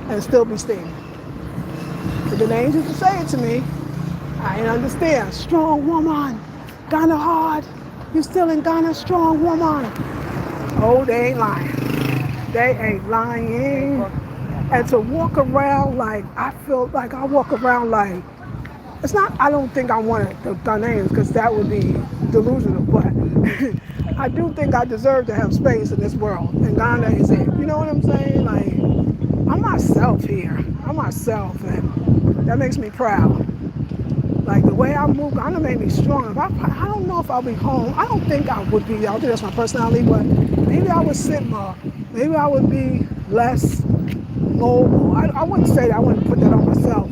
and still be standing. But the names used to say it to me. I didn't understand. Strong woman, Ghana hard. You still in Ghana, strong woman. Oh, they ain't lying. They ain't lying. And to walk around like, I feel like I walk around like, it's not, I don't think I want the Ghanaians because that would be delusional, but I do think I deserve to have space in this world. And Ghana is it. You know what I'm saying? Like, I'm myself here. I'm myself, and that makes me proud. Like the way I move, Ghana made me strong. I don't know if I'll be home. I don't think I would be. I don't think that's my personality, but maybe I would sit more. Maybe I would be less mobile. I wouldn't say that. I wouldn't put that on myself.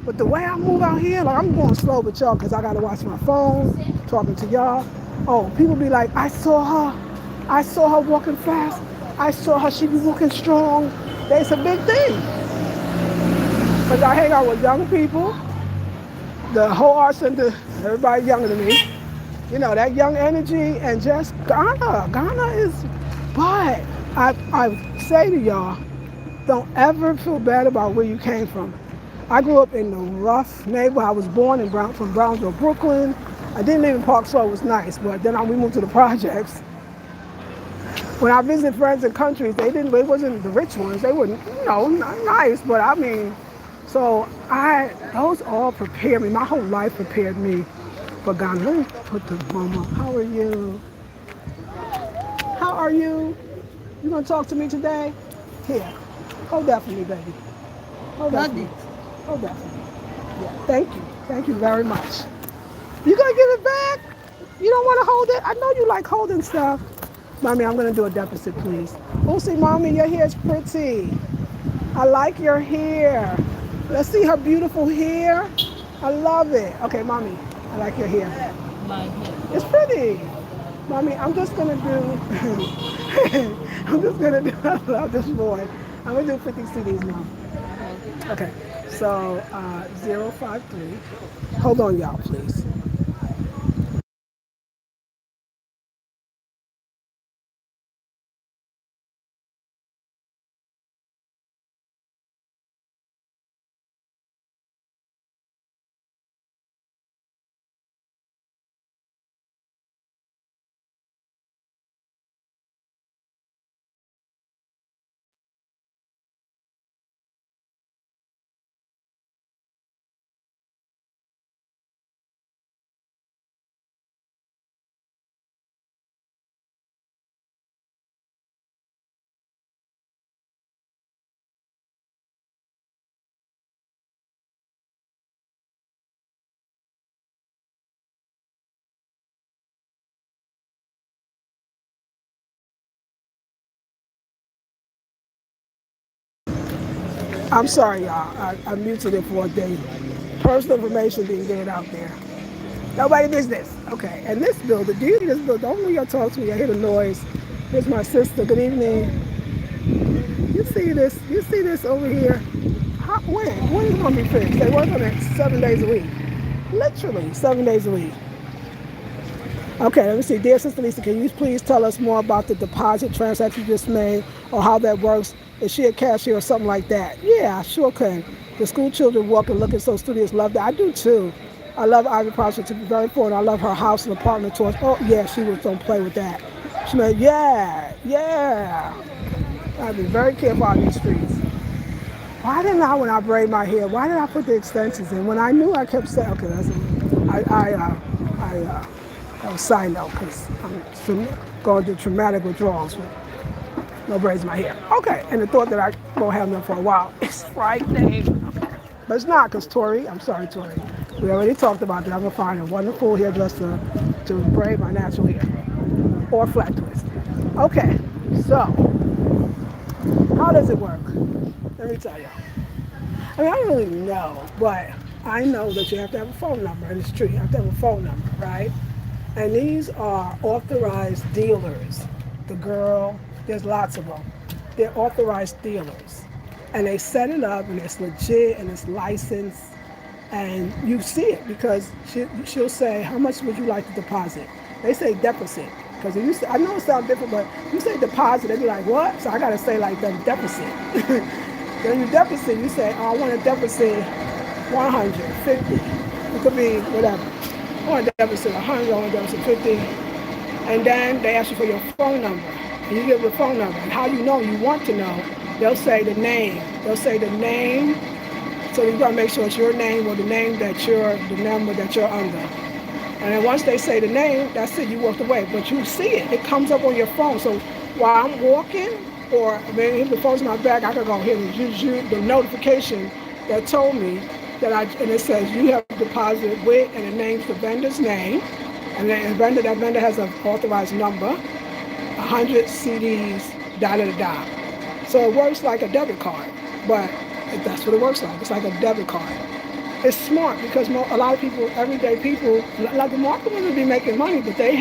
But the way I move out here, like I'm going slow with y'all because I got to watch my phone, talking to y'all. Oh, people be like, I saw her walking fast. I saw her, she be walking strong. That's a big thing. Because I hang out with young people. The whole art center, everybody younger than me. That young energy and just Ghana. Ghana is, but I say to y'all, don't ever feel bad about where you came from. I grew up in the rough neighborhood. I was born from Brownsville, Brooklyn. I didn't live in Park Slope, it was nice, but then we moved to the projects. When I visited friends in countries, they wasn't the rich ones. They were, not nice, but I mean, so those all prepared me. My whole life prepared me for Ghana. Let me put the mama. How are you? How are you? You gonna talk to me today? Here, hold that for me, baby. Hold that for me. Hold that for me. Yeah, thank you. Thank you very much. You gonna give it back? You don't want to hold it? I know you like holding stuff. Mommy, I'm gonna do a deficit, please. Oh, see, mommy, your hair is pretty. I like your hair. Let's see her beautiful hair. I love it. Okay, mommy, I like your hair. My hair. It's pretty. Mommy, I'm just gonna do, I love this boy. I'm gonna do 50 CDs now. Okay, so 053. Hold on, y'all, please. I'm sorry, y'all. I muted it for a day. Personal information being given out there. Nobody business. Okay. And this building, do you see this building? Don't when y'all talk to me, I hear the noise. Here's my sister. Good evening. You see this? You see this over here? How, when? When is it going to be fixed? They work on it 7 days a week. Literally 7 days a week. Okay, let me see. Dear Sister Lisa, can you please tell us more about the deposit transaction you just made or how that works? Is she a cashier or something like that? Yeah, I sure can. The school children walk and looking so studious. Love that. I do too. I love Ivy Project to be very important. I love her house and apartment tours. Oh, yeah, she was don't play with that. She made, yeah. I'd be very careful on these streets. Why didn't I, when I braid my hair, why did I put the extensions in? When I knew, I kept saying, okay, that's that was a side note because I'm going through traumatic withdrawals with no braids in my hair. Okay, and the thought that I won't have them for a while is frightening. Okay. But it's not because Tori, I'm sorry, Tori, we already talked about that. I'm going to find a wonderful hairdresser to braid my natural hair or flat twist. Okay, so how does it work? Let me tell you. I mean, I don't really know, but I know that you have to have a phone number, and it's true, you have to have a phone number, right? And these are authorized dealers. The girl, there's lots of them. They're authorized dealers. And they set it up, and it's legit, and it's licensed, and you see it because she'll say, how much would you like to deposit? They say deficit. Because you say, I know it sounds different, but you say deposit, they be like, what? So I got to say like the deficit. Then you deficit, you say, oh, I want a deficit 150. It could be whatever. I want a deficit 100, I want a deficit 50. And then they ask you for your phone number. And you give the phone number. And how you know, you want to know, they'll say the name. They'll say the name. So you got to make sure it's your name or the name that the number that you're under. And then once they say the name, that's it, you walk away. But you see it. It comes up on your phone. So while I'm walking, or maybe if the phone's in my bag, I could go ahead and use the notification that told me and it says you have deposited with, and it names the vendor's name, and then that vendor has an authorized number, 100 CDs, da. So it works like a debit card, but that's what it works like. It's like a debit card. It's smart because a lot of people, everyday people, like the market women be making money, but they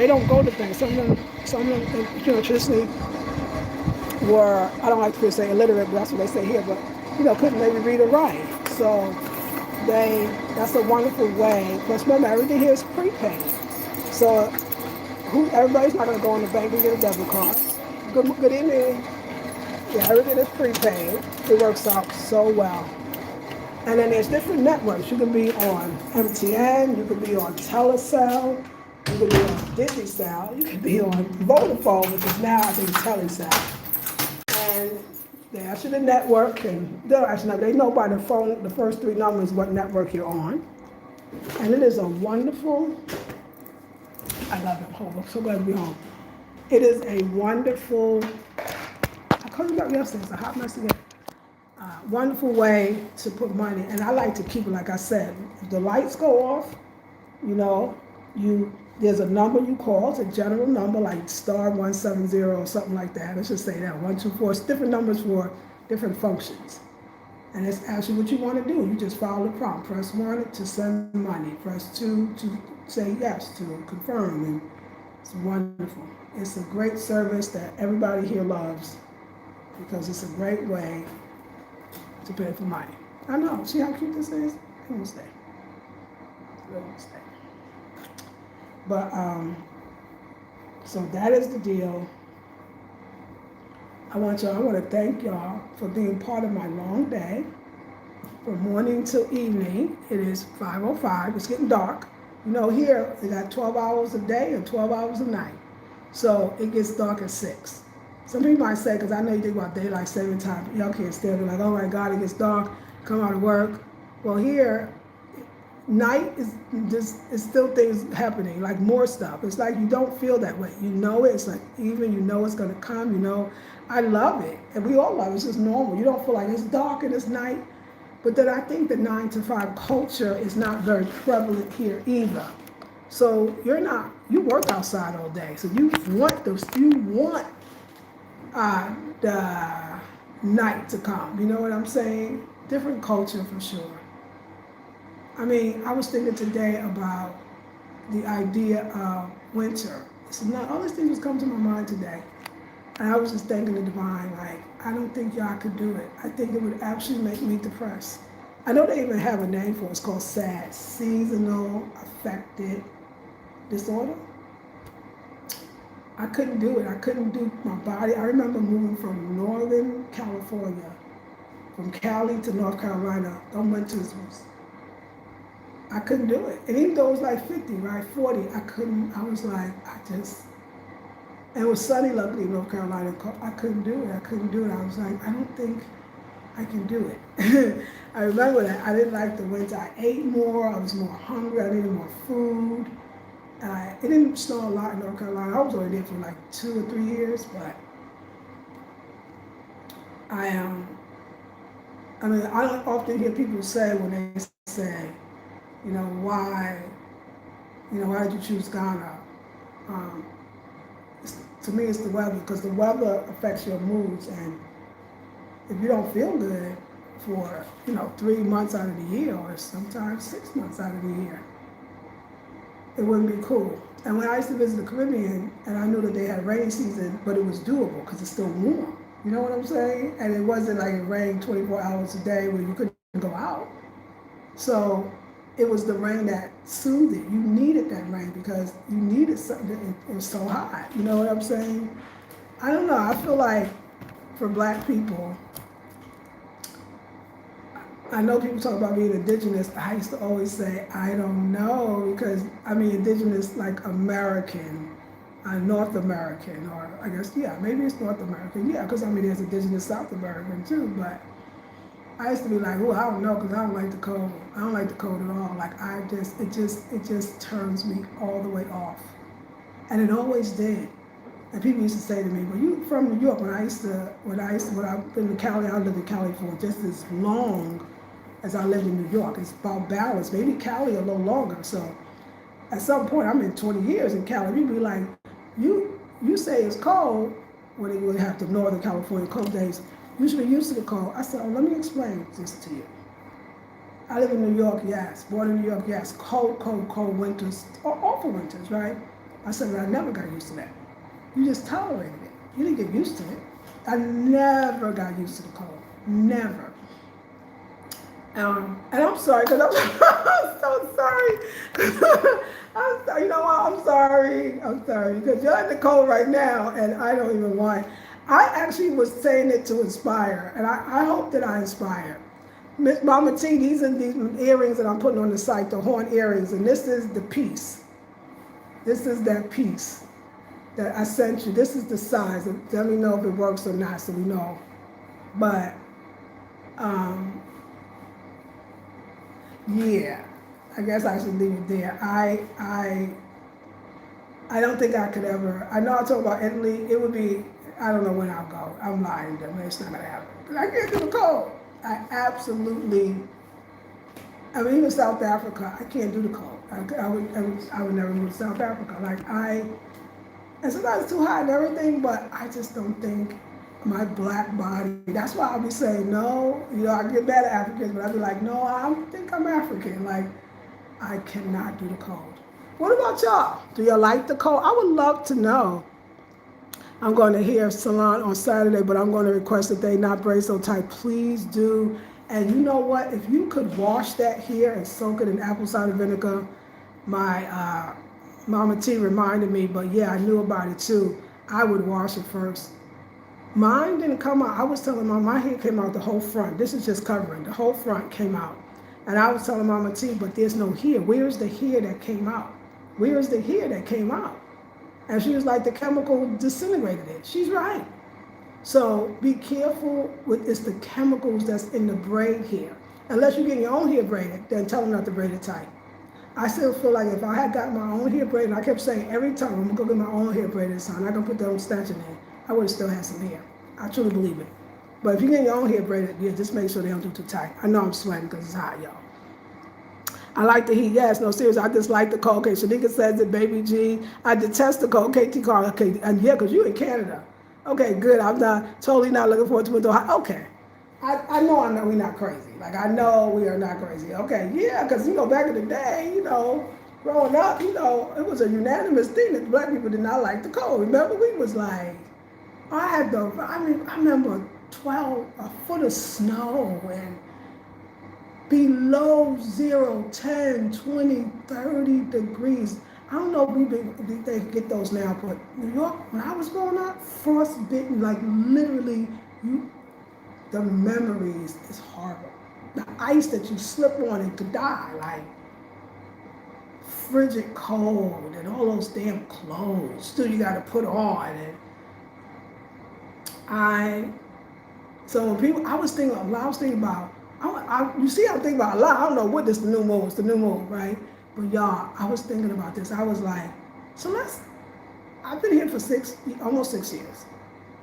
don't go to things. Some of them, traditionally were, I don't like to say illiterate, but that's what they say here, but couldn't maybe read or write. So that's a wonderful way. Plus remember, everything here is prepaid. So everybody's not going to go in the bank and get a debit card. Good evening. Yeah, everything is prepaid. It works out so well. And then there's different networks. You can be on MTN, you can be on Telecel, you can be on Digicel, you can be on Vodafone, which is now I think Telecel. And they ask you the network, and they know by the phone, the first three numbers, what network you're on. And it is a wonderful, I love it. I'm so glad to be home. It is a wonderful, I called you up yesterday, it's a hot mess again. Wonderful way to put money, and I like to keep it, like I said, if the lights go off, there's a number you call, it's a general number like star 170 or something like that. Let's just say that 124. It's different numbers for different functions, and it's actually what you want to do. You just follow the prompt. Press 1 to send money. Press 2 to say yes, to confirm, and it's wonderful. It's a great service that everybody here loves because it's a great way to pay for money. I know. See how cute this is? It's a mistake. It's a little mistake. But, so that is the deal. I want to thank y'all for being part of my long day. From morning till evening, it is 5:05. It's getting dark. Here, they got 12 hours a day and 12 hours a night. So it gets dark at 6. Some people might say, because I know you think about daylight saving time, y'all can't stand it, like, oh my God, it gets dark, come out of work. Well, here, night is still things happening, like more stuff. It's like you don't feel that way. It's like even it's gonna come, I love it. And we all love it, it's just normal. You don't feel like it's dark and it's night. But then I think the 9 to 5 culture is not very prevalent here either. So you work outside all day. So you want night to come. You know what I'm saying? Different culture for sure. I mean, I was thinking today about the idea of winter. So now all these things was coming to my mind today. And I was just thanking the divine, like, I don't think y'all could do it. I think it would actually make me depressed. I know they even have a name for it. It's called SAD, seasonal affective disorder. I couldn't do it. I couldn't do my body. I remember moving from Northern California, from Cali to North Carolina. Them winters was, I couldn't do it. And even though it was like 50, right, 40, I couldn't, I was like, and it was sunny luckily in North Carolina. I couldn't do it. I couldn't do it. I was like, I don't think I can do it. I remember that. I didn't like the winter. I ate more. I was more hungry. I needed more food. It didn't snow a lot in North Carolina. I was only there for like 2 or 3 years, but I mean, I don't often hear people say when they say, why did you choose Ghana? To me, it's the weather, because the weather affects your moods, and if you don't feel good for 3 months out of the year, or sometimes 6 months out of the year, it wouldn't be cool. And when I used to visit the Caribbean, and I knew that they had rainy season, but it was doable because it's still warm. You know what I'm saying? And it wasn't like it rained 24 hours a day where you couldn't go out. So it was the rain that soothed it. You needed that rain because you needed something. It was so hot. You know what I'm saying? I don't know. I feel like for Black people, I know people talk about being indigenous. I used to always say, I don't know, because I mean indigenous like American, North American, or I guess, yeah, maybe it's North American. Yeah, because I mean there's indigenous South American too, but I used to be like, oh, I don't know, because I don't like the cold. I don't like the cold at all. Like it just turns me all the way off. And it always did. And people used to say to me, well, you from New York. When I've been in Cali, I lived in Cali for just as long as I lived in New York. It's about balance. Maybe Cali a little longer. So at some point, I'm in 20 years in Cali. People be like, you say it's cold when they would have the Northern California cold days. You should be used to the cold. I said, oh, let me explain this to you. I live in New York, yes. Born in New York, yes. Cold winters, awful winters, right? I said, but I never got used to that. You just tolerated it. You didn't get used to it. I never got used to the cold. Never. And I'm sorry, because I'm so sorry. You know what? I'm sorry, because you're in the cold right now, and I don't even want. I actually was saying it to inspire, and I hope that I inspire. Miss Mama T, these are these earrings that I'm putting on the site, the horn earrings, and this is the piece. This is that piece that I sent you. This is the size. Let me know if it works or not, so we know. But yeah, I guess I should leave it there. I don't think I could ever. I know I talk about Italy. It would be. I don't know when I'll go. I'm lying to them. It's not gonna happen. But I can't do the cold. I mean, even South Africa, I can't do the cold. I would never move to South Africa. And sometimes it's too hot and everything, but I just don't think my Black body, that's why I'll be saying no. I get mad at Africans, but I'll be like, no, I think I'm African. Like, I cannot do the cold. What about y'all? Do y'all like the cold? I would love to know. I'm going to hear Salon on Saturday, but I'm going to request that they not braid so tight. Please do. And you know what? If you could wash that here and soak it in apple cider vinegar, my Mama T reminded me, but yeah, I knew about it too. I would wash it first. Mine didn't come out. I was telling Mom, my hair came out the whole front. This is just covering. The whole front came out. And I was telling Mama T, but there's no hair. Where's the hair that came out? Where's the hair that came out? And she was like, the chemical disintegrated it. She's right. So be careful with it's the chemicals that's in the braid hair. Unless you get your own hair braided, then tell them not to braid it tight. I still feel like if I had got my own hair braided, I kept saying every time I'm gonna go get my own hair braided this time, I'm not gonna put that old statue in, I would have still had some hair. I truly believe it. But if you get your own hair braided, yeah, just make sure they don't do too tight. I know I'm sweating because it's hot, y'all. I like the heat. Yes, no, seriously, I dislike the cold. Okay, Shanika says it, Baby G. I detest the cold. KT Carr. Okay, and yeah, because you're in Canada. Okay, good. I'm not totally not looking forward to it. Okay. I know we're not crazy. Like, I know we are not crazy. Okay, yeah, because, back in the day, growing up, it was a unanimous thing that black people did not like the cold. Remember, we was like, I remember 12, a foot of snow and below zero, 10, 20, 30 degrees. I don't know if they get those now, but New York, when I was growing up, frostbitten, like literally, the memories is horrible. The ice that you slip on and could die, like frigid cold and all those damn clothes still you gotta put on. And so when people, I was thinking about, you see I'm thinking about a lot. I don't know what this, the new move, it's the new move, right? But y'all, I was thinking about this. I was like, I've been here for almost 6 years.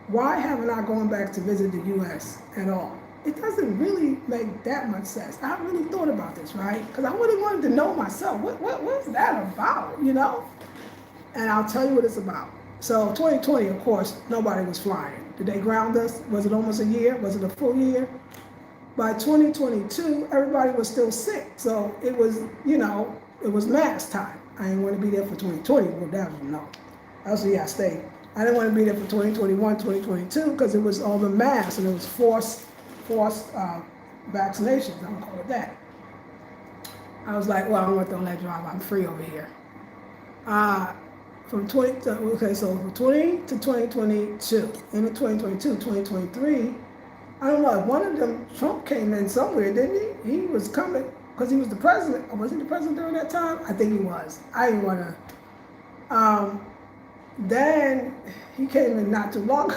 Why haven't I gone back to visit the U.S. at all? It doesn't really make that much sense. I haven't really thought about this, right? Because I really wanted to know myself. What's that about, And I'll tell you what it's about. So 2020, of course, nobody was flying. Did they ground us? Was it almost a year? Was it a full year? By 2022, everybody was still sick. So it was, it was mask time. I didn't want to be there for 2020. Well, that was no. Actually, I stayed. I didn't want to be there for 2021, 2022 because it was all the masks and it was forced vaccinations. I'm gonna call it that. I was like, well, I don't want to throw that drive. I'm free over here. From 20 to, okay, so from 20 to 2022, into 2022, 2023, I don't know, one of them, Trump came in somewhere, didn't he? He was coming, because he was the president. Or was he the president during that time? I think he was. I didn't want to. Then he came in not too long.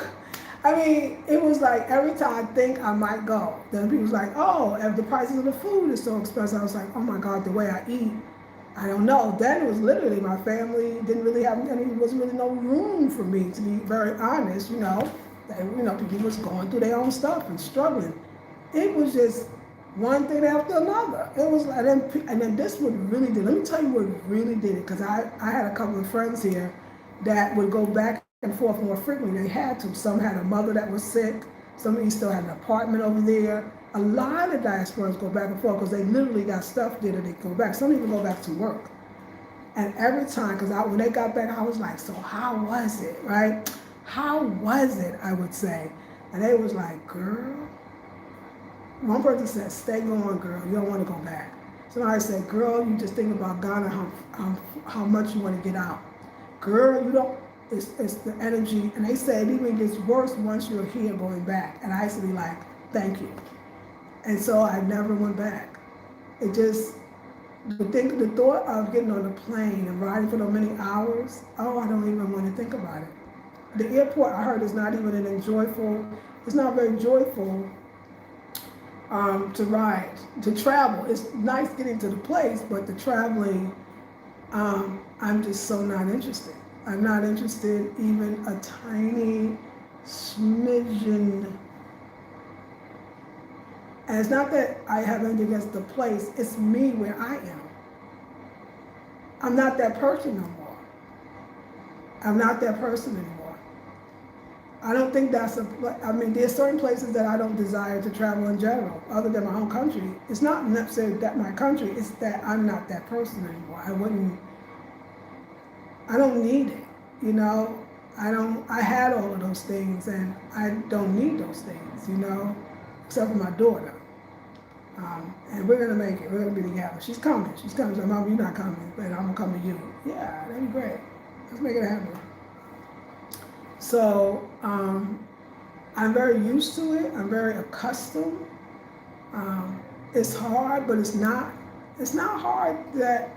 I mean, it was like every time I think I might go, then people's like, oh, if the prices of the food is so expensive, I was like, oh my God, the way I eat, I don't know. Then it was literally my family didn't really have any, wasn't really no room for me, to be very honest, people was going through their own stuff and struggling. It was just one thing after another. It was, and then this would really did, let me tell you what really did it, because I had a couple of friends here that would go back and forth more frequently. They had to. Some had a mother that was sick. Some of these still had an apartment over there. A lot of diasporans go back and forth because they literally got stuff there that they go back. Some even go back to work. And every time, because when they got back, I was like, so how was it, right? How was it, I would say. And they was like, girl. One person said, stay going, girl. You don't want to go back. Somebody said, girl, you just think about Ghana, how much you want to get out. Girl, you don't, it's the energy. And they said it even gets worse once you're here going back. And I used to be like, thank you. And so I never went back. It just, the thought of getting on a plane and riding for so many hours, oh, I don't even want to think about it. The airport, I heard, is not even it's not very joyful to ride, to travel. It's nice getting to the place, but the traveling, I'm just so not interested. I'm not interested even a tiny smidgen. And it's not that I have anything against the place, it's me where I am. I'm not that person no more. I'm not that person anymore. I don't think there's certain places that I don't desire to travel in general, other than my own country. It's not necessarily that my country, it's that I'm not that person anymore. I don't need it, I had all of those things and I don't need those things, except for my daughter. And we're gonna make it, we're gonna be together. She's coming, she's like, Mom, you're not coming, but I'm gonna come to you. Yeah, that'd be great. Let's make it happen. So, I'm very used to it, I'm very accustomed. It's hard, but it's not hard that,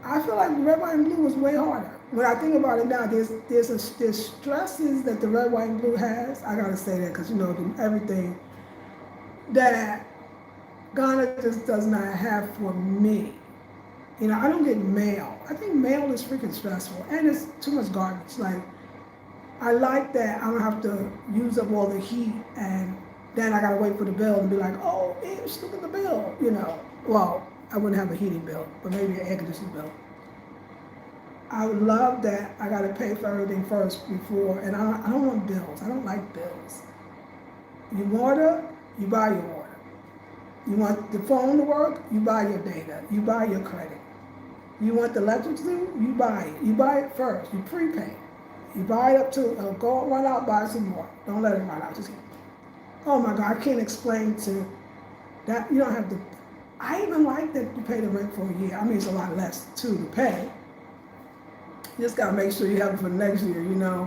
I feel like the red, white, and blue was way harder. When I think about it now, there's stresses that the red, white, and blue has. I gotta say that because everything that Ghana just does not have for me. I don't get mail. I think mail is freaking stressful and it's too much garbage. Like, I like that I don't have to use up all the heat and then I gotta wait for the bill and be like, oh, bitch, look at the bill, Well, I wouldn't have a heating bill, but maybe an air conditioning bill. I would love that I gotta pay for everything first before, and I don't want bills. I don't like bills. You water, you buy your water. You want the phone to work, you buy your data, you buy your credit. You want the electricity, you buy it. You buy it first, you prepay. You buy it up to, go run out, buy some more. Don't let it run out, just keep. Oh my God, I can't explain to that, you don't have to, I even like that you pay the rent for a year. I mean, it's a lot less too to pay. You just gotta make sure you have it for next year,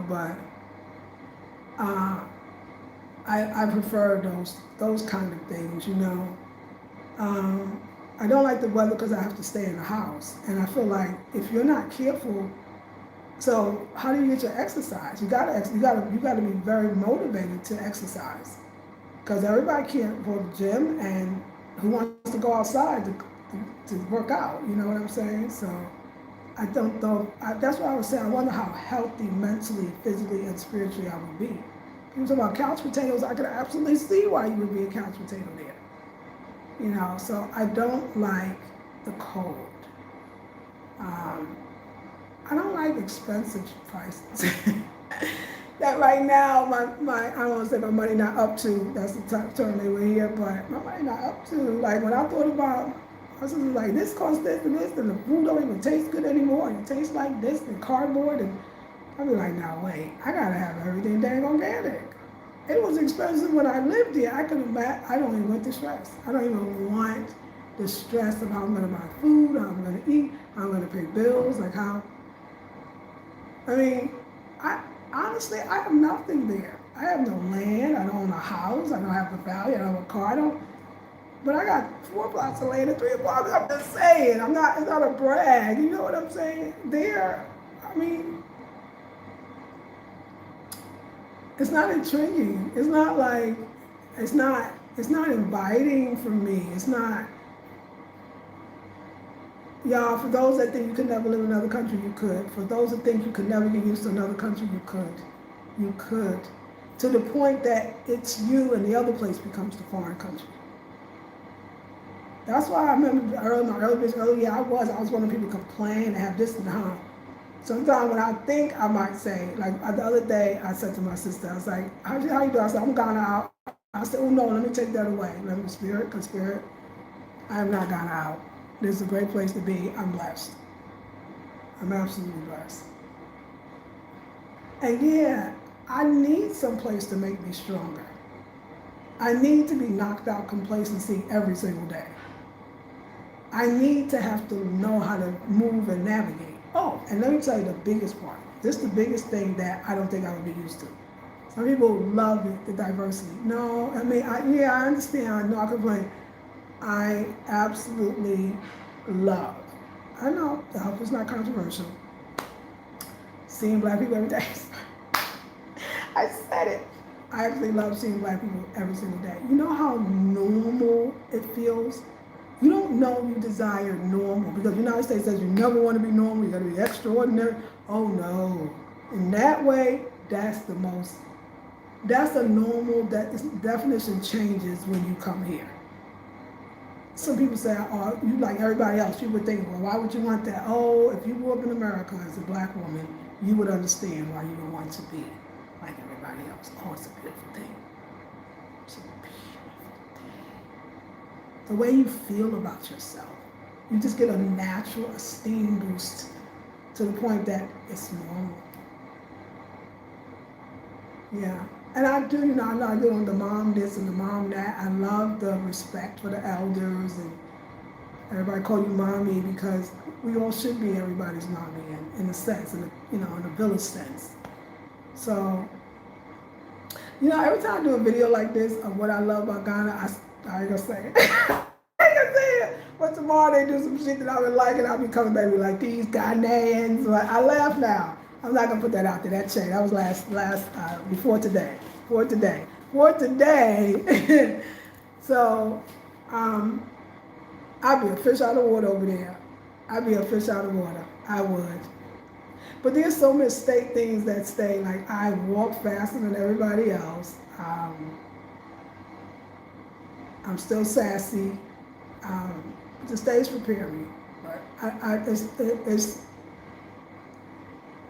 but I prefer those kind of things, I don't like the weather because I have to stay in the house. And I feel like if you're not careful, so how do you get your exercise? You gotta be very motivated to exercise. Because everybody can't go to the gym, and who wants to go outside to work out, you know what I'm saying? So I don't know, that's what I was saying, I wonder how healthy mentally, physically, and spiritually I would be. People talk about couch potatoes, I could absolutely see why you would be a couch potato there. So I don't like the cold. I don't like expensive prices. That right now, my I don't want to say my money not up to, that's the term they were here, but my money not up to, like when I thought about, I was just like, this costs this, and the food don't even taste good anymore, and it tastes like this, and cardboard, and I'd be like, nah, wait, I gotta have everything dang organic. It was expensive when I lived here. I don't even want the stress. I don't even want the stress of how I'm gonna buy food, how I'm gonna eat, how I'm gonna pay bills, like how, I mean, honestly, I have nothing there. I have no land, I don't own a house, I don't have a value, I don't have a car, but I got 4 plots of land and 3 apartments. I'm just saying, it's not a brag, you know what I'm saying? There, I mean, it's not intriguing. It's not like, it's not inviting for me. It's not, y'all, for those that think you could never live in another country, you could. For those that think you could never get used to another country, you could. You could. To the point that it's you and the other place becomes the foreign country. That's why I remember earlier, I was one of the people complain and have this and that. Sometimes when I think I might say, like the other day, I said to my sister, I was like, how you doing? I said, I'm Ghana out. I said, oh no, let me take that away. Let me spirit, I am not Ghana out. This is a great place to be. I'm blessed. I'm absolutely blessed. And yeah, I need some place to make me stronger. I need to be knocked out complacency every single day. I need to have to know how to move and navigate. Oh, and let me tell you the biggest part. This is the biggest thing that I don't think I would be used to. Some people love it, the diversity. No, I mean, I understand. I know I complain. I absolutely love. I know, I hope it's not controversial. Seeing black people every day. I said it. I actually love seeing black people every single day. You know how normal it feels? You don't know you desire normal, because the United States says you never want to be normal, you got to be extraordinary. Oh no. In that way, that's a normal, that definition changes when you come here. Some people say, oh, you like everybody else. You would think, well, why would you want that? Oh, if you grew up in America as a black woman, you would understand why you would want to be like everybody else. Oh, it's a beautiful thing. It's a beautiful thing. The way you feel about yourself, you just get a natural esteem boost to the point that it's normal. Yeah. And I do, I know I do on the mom this and the mom that. I love the respect for the elders, and everybody call you mommy, because we all should be everybody's mommy in a sense, in a village sense. So, every time I do a video like this of what I love about Ghana, I ain't gonna say it. I ain't gonna say it. But tomorrow they do some shit that I would like, and I'll be coming back like, these Ghanaians. Like, I laugh now. I'm not gonna put that out there. That changed. That was before today. For today. So, I'd be a fish out of water over there. I'd be a fish out of water. I would. But there's so many things that stay. Like, I walk faster than everybody else. I'm still sassy. The stage prepare me. But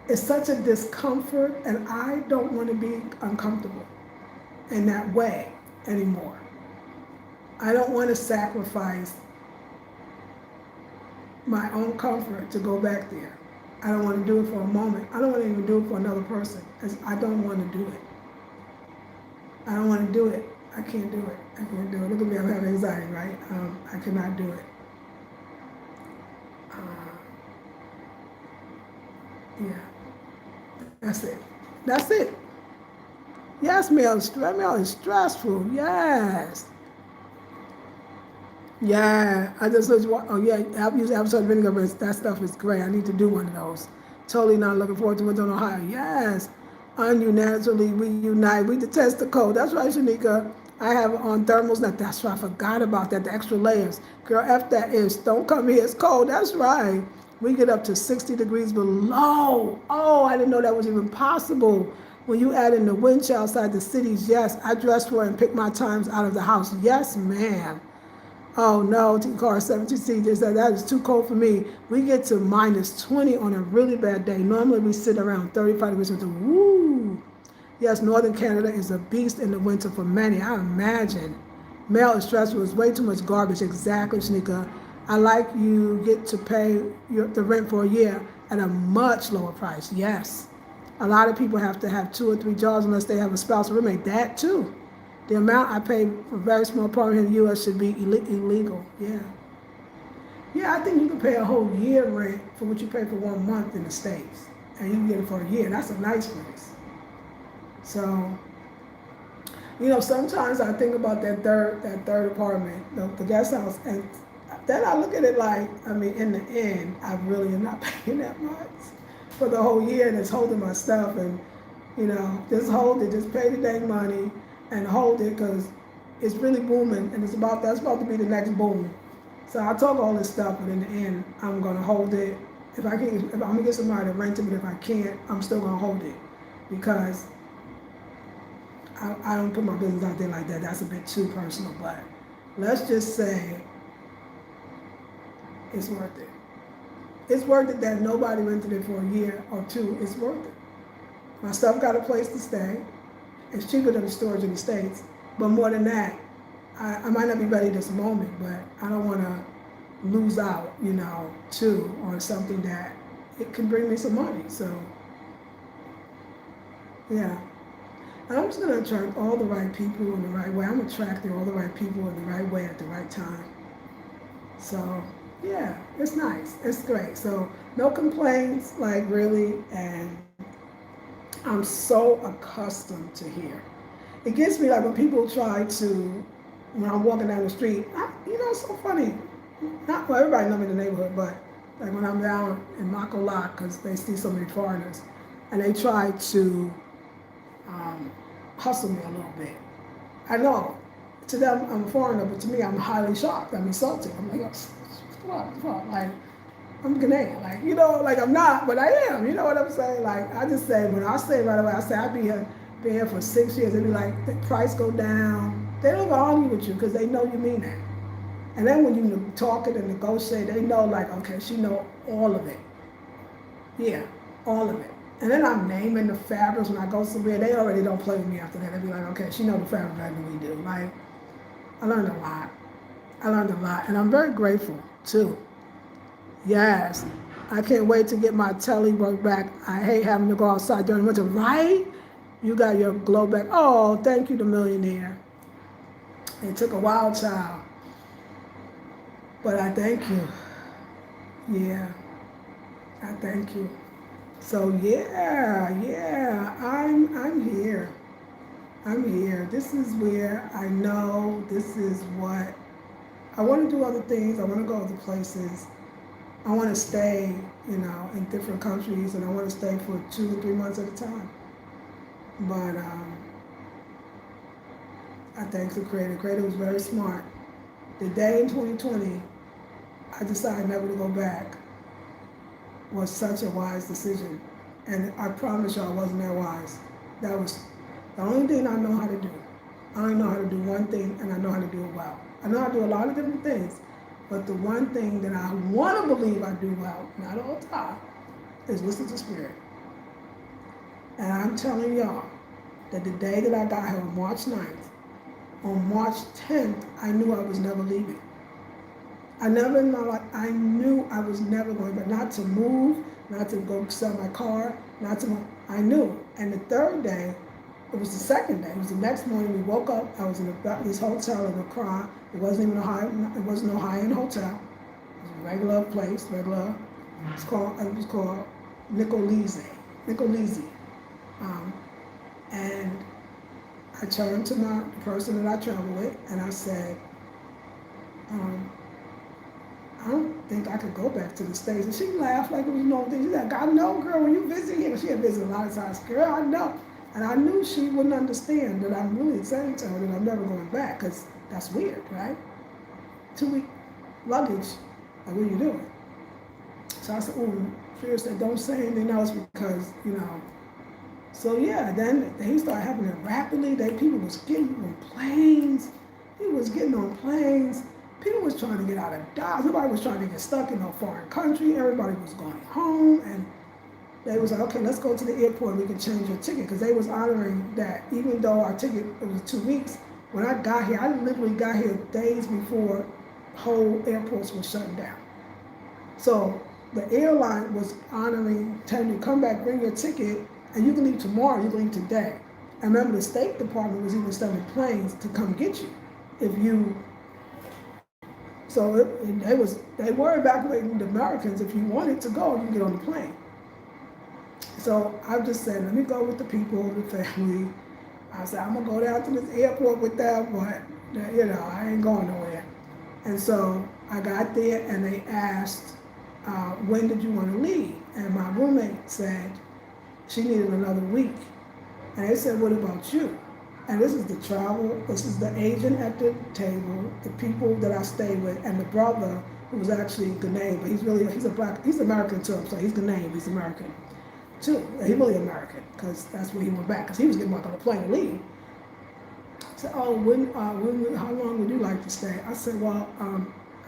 It's such a discomfort, and I don't want to be uncomfortable in that way anymore. I don't want to sacrifice my own comfort to go back there. I don't want to do it for a moment. I don't want to even do it for another person. I don't want to do it. I don't want to do it. I can't do it. I can't do it. Look at me, I'm having anxiety, right? I cannot do it. Yeah, that's it. That's it. Yes, mail is stressful. Yes. Yeah, I just oh yeah, I've used apple cider vinegar, but that stuff is great. I need to do one of those. Totally not looking forward to it in Ohio. Yes, ununanimously we unite. We detest the cold. That's right, Shanika. I have on thermals now. That's right. I forgot about that. The extra layers. Girl, F that is. Don't come here. It's cold. That's right. We get up to 60 degrees below. Oh, I didn't know that was even possible. When you add in the wind chill outside the cities, yes, I dress for it and pick my times out of the house. Yes, ma'am. Oh no, T-Car 17C, they said that is too cold for me. We get to minus 20 on a really bad day. Normally we sit around 35 degrees with the woo. Yes, Northern Canada is a beast in the winter for many, I imagine. Mail is stressful, it's way too much garbage. Exactly, Shanika. I like you get to pay the rent for a year at a much lower price. Yes. A lot of people have to have 2 or 3 jobs unless they have a spouse or roommate. That too. The amount I pay for a very small apartment in the U.S. should be illegal. Yeah. Yeah, I think you can pay a whole year rent for what you pay for 1 month in the States. And you can get it for a year. That's a nice place. So, sometimes I think about that third apartment, the guest house, and then I look at it like, in the end, I really am not paying that much for the whole year, and it's holding my stuff, and, just hold it, just pay the dang money, and hold it, because it's really booming, and that's about to be the next boom. So I talk all this stuff, but in the end, I'm gonna hold it. If I'm gonna get somebody to rent it, but if I can't, I'm still gonna hold it, because I don't put my business out there like that. That's a bit too personal, but let's just say it's worth it. It's worth it that nobody rented it for a year or 2. It's worth it. My stuff got a place to stay. It's cheaper than the storage in the States. But more than that, I might not be ready this moment, but I don't want to lose out, too, on something that it can bring me some money. So, yeah. And I'm just going to attract all the right people in the right way. I'm attracting all the right people in the right way at the right time. So, yeah, it's nice. It's great. So, no complaints, like really, and I'm so accustomed to here. It gets me like when people try to, when I'm walking down the street, it's so funny. Not well, everybody know me in the neighborhood, but like when I'm down in Makola, because they see so many foreigners, and they try to hustle me a little bit. I know, to them I'm a foreigner, but to me I'm highly shocked. I'm insulted. I'm like, what? Like, I'm Ghanaian, like I'm not, but I am. You know what I'm saying? Like, I just say, when I say right away, I say I've been here for 6 years. They be like, the price go down. They don't even argue with you because they know you mean that. And then when you talk it and negotiate, they know like, okay, she know all of it. Yeah, all of it. And then I'm naming the fabrics when I go somewhere. They already don't play with me after that. They be like, okay, she know the fabric better than we do. Like, I learned a lot. And I'm very grateful too. Yes, I can't wait to get my telly work back. I hate having to go outside during winter, right? You got your glow back. Oh, thank you, the millionaire. It took a while, child. But I thank you. Yeah, I thank you. So yeah, I'm here. I'm here. This is where I know this is what I want to do. Other things. I want to go other places. I want to stay, in different countries, and I want to stay for 2 or 3 months at a time. But I thank the Creator. Creator was very smart. The day in 2020, I decided never to go back, was such a wise decision. And I promise y'all, it wasn't that wise. That was the only thing I know how to do. I only know how to do one thing, and I know how to do it well. I know how to do a lot of different things, but the one thing that I want to believe I do well, not all the time, is listen to Spirit. And I'm telling y'all that the day that I got here on March 9th, on March 10th, I knew I was never leaving. I never in my life, I knew I was never going, but not to move, not to go sell my car, not to, I knew. And the third day, it was the second day, it was the next morning, we woke up, I was in this hotel in Accra. It wasn't even it wasn't no high-end hotel. It was a regular place, it was called Nicolese. And I turned to the person that I travel with, and I said, I don't think I could go back to the States. And she laughed like it was no thing. She's like, I know, girl, when you visit here, she had visited a lot of times, girl, I know. And I knew she wouldn't understand that I'm really saying to her that I'm never going back, because that's weird, right? 2-week luggage, like, what are you doing? So I said, Fear said, don't say anything else because, So yeah, then he started happening rapidly. People was getting on planes. He was getting on planes. People was trying to get out of Dodge. Nobody was trying to get stuck in no foreign country. Everybody was going home, and they was like, okay, let's go to the airport. We can change your ticket, because they was honoring that. Even though our ticket, it was 2 weeks. When I got here, I literally got here days before whole airports were shutting down. So the airline was honoring, telling you, come back, bring your ticket, and you can leave tomorrow, you can leave today. And remember, the State Department was even sending planes to come get you. They were evacuating the Americans. If you wanted to go, you can get on the plane. So I just said, let me go with the people, the family. I said, I'm gonna go down to this airport with them, but I ain't going nowhere. And so I got there, and they asked, when did you want to leave? And my roommate said she needed another week. And they said, what about you? And this is the agent at the table, the people that I stay with, and the brother who was actually Ghanaian, but he's American too, so he's Ghanaian, he's American too. He's really American, because that's where he went back, because he was getting back on the plane to leave. I said, how long would you like to stay? I said, well,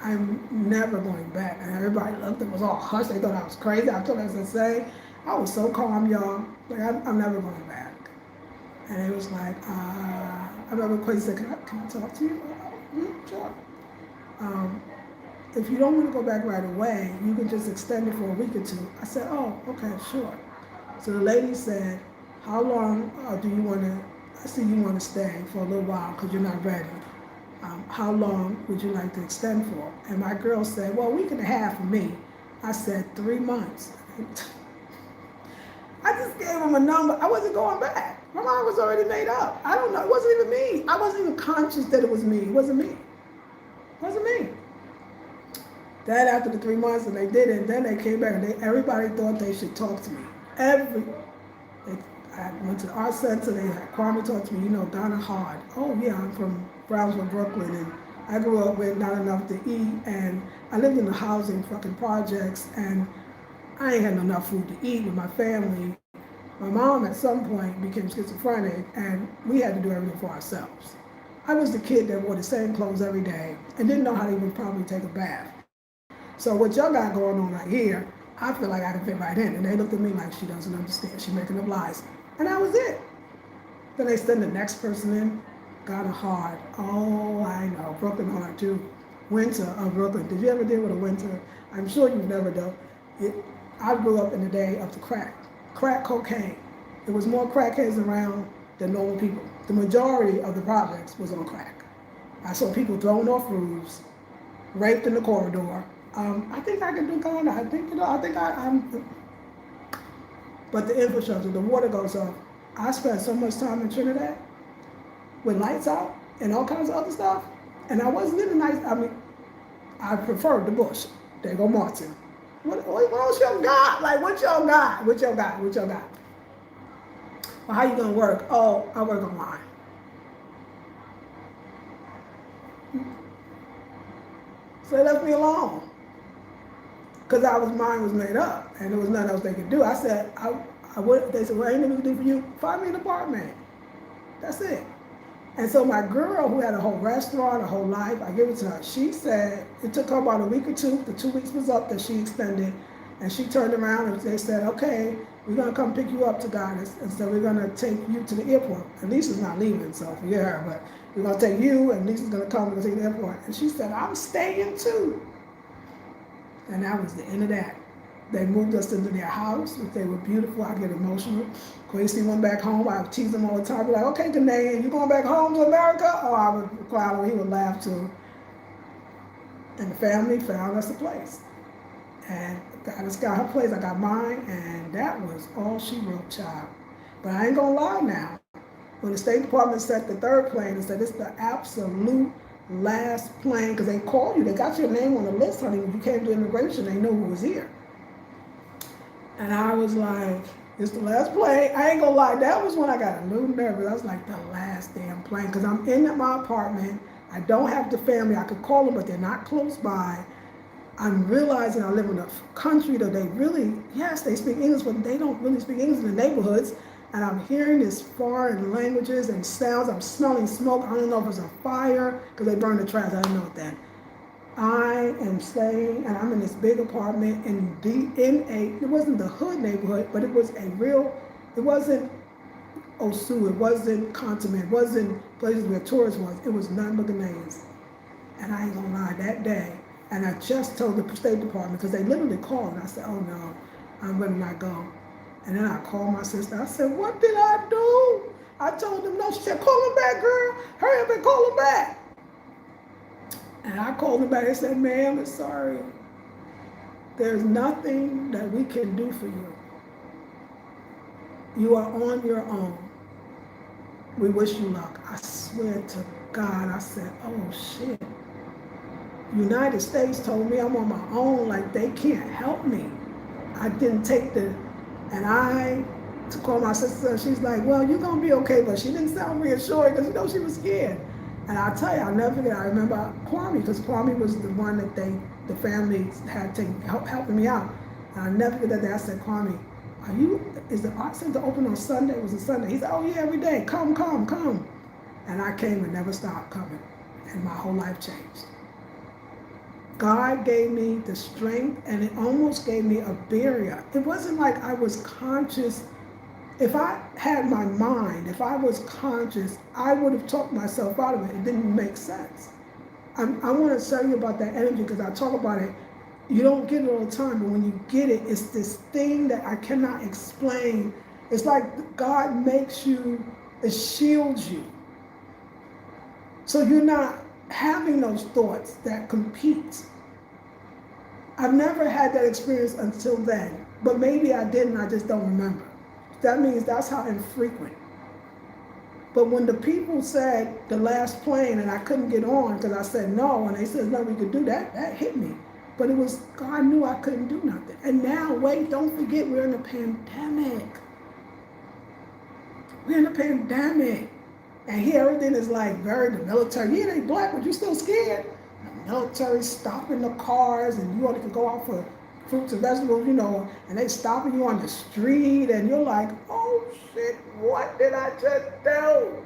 I'm never going back. And everybody looked, it was all hushed, they thought I was crazy. I told them, as I say, I was so calm, y'all, like I'm never going back. And it was like, I remember Quay said, can I talk to you? Sure. If you don't want to go back right away, you can just extend it for a week or two. I said, oh, okay, sure. So the lady said, how long do you want to, I see you want to stay for a little while because you're not ready. How long would you like to extend for? And my girl said, well, a week and a half for me. I said, 3 months. I just gave him a number. I wasn't going back. My mind was already made up. I don't know. It wasn't even me. I wasn't even conscious that it was me. It wasn't me. It wasn't me. Then after the 3 months, and they did it, and then they came back, and everybody thought they should talk to me. I went to the art center. They had Kwame talk to me. Donna Hard. Oh yeah, I'm from Brownsville, Brooklyn, and I grew up with not enough to eat, and I lived in the housing fucking projects, and I ain't had enough food to eat with my family. My mom at some point became schizophrenic, and we had to do everything for ourselves. I was the kid that wore the same clothes every day and didn't know how to even probably take a bath. So what y'all got going on right here, I feel like I can fit right in. And they looked at me like, she doesn't understand, she's making up lies. And that was it. Then they send the next person in, Ghana Hard. Oh, I know, Brooklyn Hard too. Winter of Brooklyn. Did you ever deal with a winter? I'm sure you've never done. I grew up in the day of the crack cocaine. There was more crackheads around than normal people. The majority of the projects was on crack. I saw people thrown off roofs, raped in the corridor. I think I can do Ghana. But the infrastructure, the water goes off. I spent so much time in Trinidad with lights out and all kinds of other stuff. And I wasn't living nice. I preferred the bush. There go Martin. What else y'all got? Like, what y'all got? What y'all got? Well, how you gonna work? Oh, I work online. So they left me alone. Because mine was made up, and there was nothing else they could do. I said, they said, well, ain't nothing we can do for you? Find me an apartment. That's it. And so my girl, who had a whole restaurant, a whole life, I give it to her. She said it took her about a week or two. The 2 weeks was up that she extended. And she turned around and they said, okay, we're going to come pick you up to Goddess. And so we're going to take you to the airport. And Lisa's not leaving, so forget her. But we're going to take you, and Lisa's going to come and take you to the airport. And she said, I'm staying too. And that was the end of that. They moved us into their house. They were beautiful. I get emotional. Gracie went back home. I would tease him all the time. Be like, okay, Canadian, you going back home to America? Oh, I would cry. He would laugh too. And the family found us a place. And Goddess got her place. I got mine. And that was all she wrote, child. But I ain't going to lie now. When the State Department set the third plane and said, it's the absolute last plane, because they called you. They got your name on the list, honey. When you came to immigration, they knew who was here. And I was like, it's the last plane. I ain't gonna lie, that was when I got a little nervous. I was like, the last damn plane, because I'm in my apartment. I don't have the family. I could call them, but they're not close by. I'm realizing I live in a country that they really, yes, they speak English, but they don't really speak English in the neighborhoods. And I'm hearing these foreign languages and sounds. I'm smelling smoke. I don't know if it's a fire, because they burn the trash. I don't know what that. I am staying, and I'm in this big apartment it wasn't the hood neighborhood, but it was it wasn't Osu, it wasn't Continent, it wasn't places where tourists was. It was nothing but Ghanaians. And I ain't gonna lie, that day, and I just told the State Department, because they literally called, and I said, oh no, I'm gonna not go. And then I called my sister. I said, what did I do? I told them no. She said, call him back, girl. Hurry up and call him back. And I called him back and said, ma'am, I'm sorry. There's nothing that we can do for you. You are on your own. We wish you luck. I swear to God, I said, oh shit. United States told me I'm on my own, like they can't help me. I didn't take and I to call my sister, and she's like, well, you're gonna be okay, but she didn't sound reassuring, because she was scared. And I'll tell you, I'll never forget, I remember Kwame, because Kwame was the one that the family had to helping me out. And I'll never forget that day. I said, Kwame, is the art center open on Sunday? It was a Sunday. He said, oh yeah, every day, come. And I came and never stopped coming. And my whole life changed. God gave me the strength, and it almost gave me a barrier. It wasn't like I was conscious. If I had my mind, if I was conscious, I would have talked myself out of it. It didn't make sense. I want to tell you about that energy, because I talk about it. You don't get it all the time, but when you get it, it's this thing that I cannot explain. It's like God makes you, it shields you. So you're not having those thoughts that compete. I've never had that experience until then, but maybe I did and I just don't remember. That means that's how infrequent. But when the people said the last plane and I couldn't get on because I said no, and they said no, we could do that, that hit me. But it was, God knew I couldn't do nothing. And now, wait, don't forget, we're in a pandemic. We're in a pandemic. And here everything is like the military. Yeah, they black, but you still scared. The military stopping the cars, and you only can go out for fruits and vegetables, and they stopping you on the street, and you're like, oh shit, what did I just do?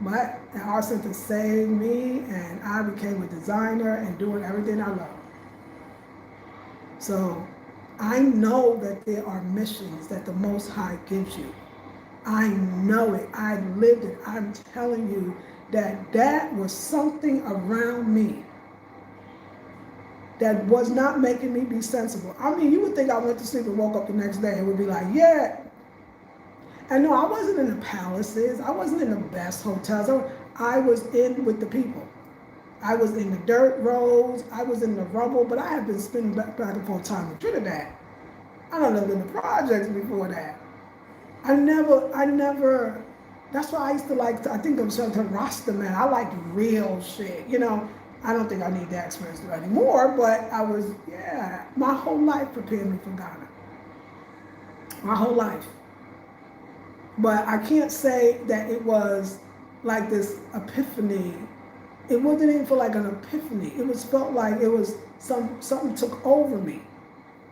But the art center saved me, and I became a designer and doing everything I love. So I know that there are missions that the Most High gives you. I know it. I lived it. I'm telling you that was something around me that was not making me be sensible. I mean, you would think I went to sleep and woke up the next day and would be like, yeah. And no, I wasn't in the palaces. I wasn't in the best hotels. I was in with the people. I was in the dirt roads. I was in the rubble, but I had been spending back and forth time in Trinidad. I don't live in the projects before that. I never, that's why I used to I think I'm sort of a Rasta man. I like real shit, I don't think I need that experience anymore, but my whole life prepared me for Ghana. My whole life. But I can't say that it was like this epiphany. It wasn't even like an epiphany. It felt like it was something took over me.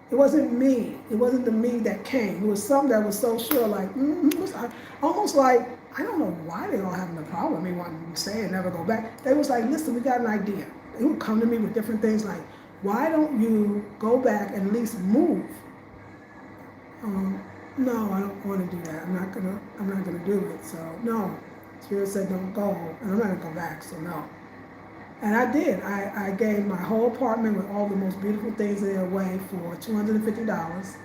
It wasn't me. It wasn't the me that came. It was something that was so sure, almost like, I don't know why they don't having a problem with me wanting to stay and never go back. They was like, listen, we got an idea. They would come to me with different things like, why don't you go back and at least move? No, I don't want to do that. I'm not gonna do it. So no, Spirit said don't go, and I'm not gonna go back. So no. And I did. I gave my whole apartment with all the most beautiful things in it away for $250.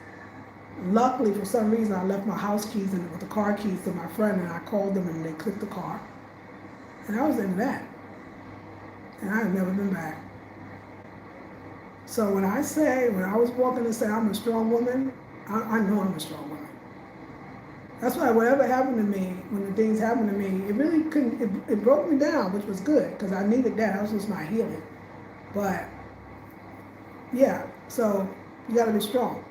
Luckily, for some reason, I left my house keys with the car keys to my friend, and I called them, and they clicked the car. And I was in that, and I have never been back. So when I was walking and say I'm a strong woman, I know I'm a strong woman. That's why whatever happened to me, when the things happened to me, it really couldn't, it broke me down, which was good, because I needed that. That was just my healing. But, yeah, so you got to be strong.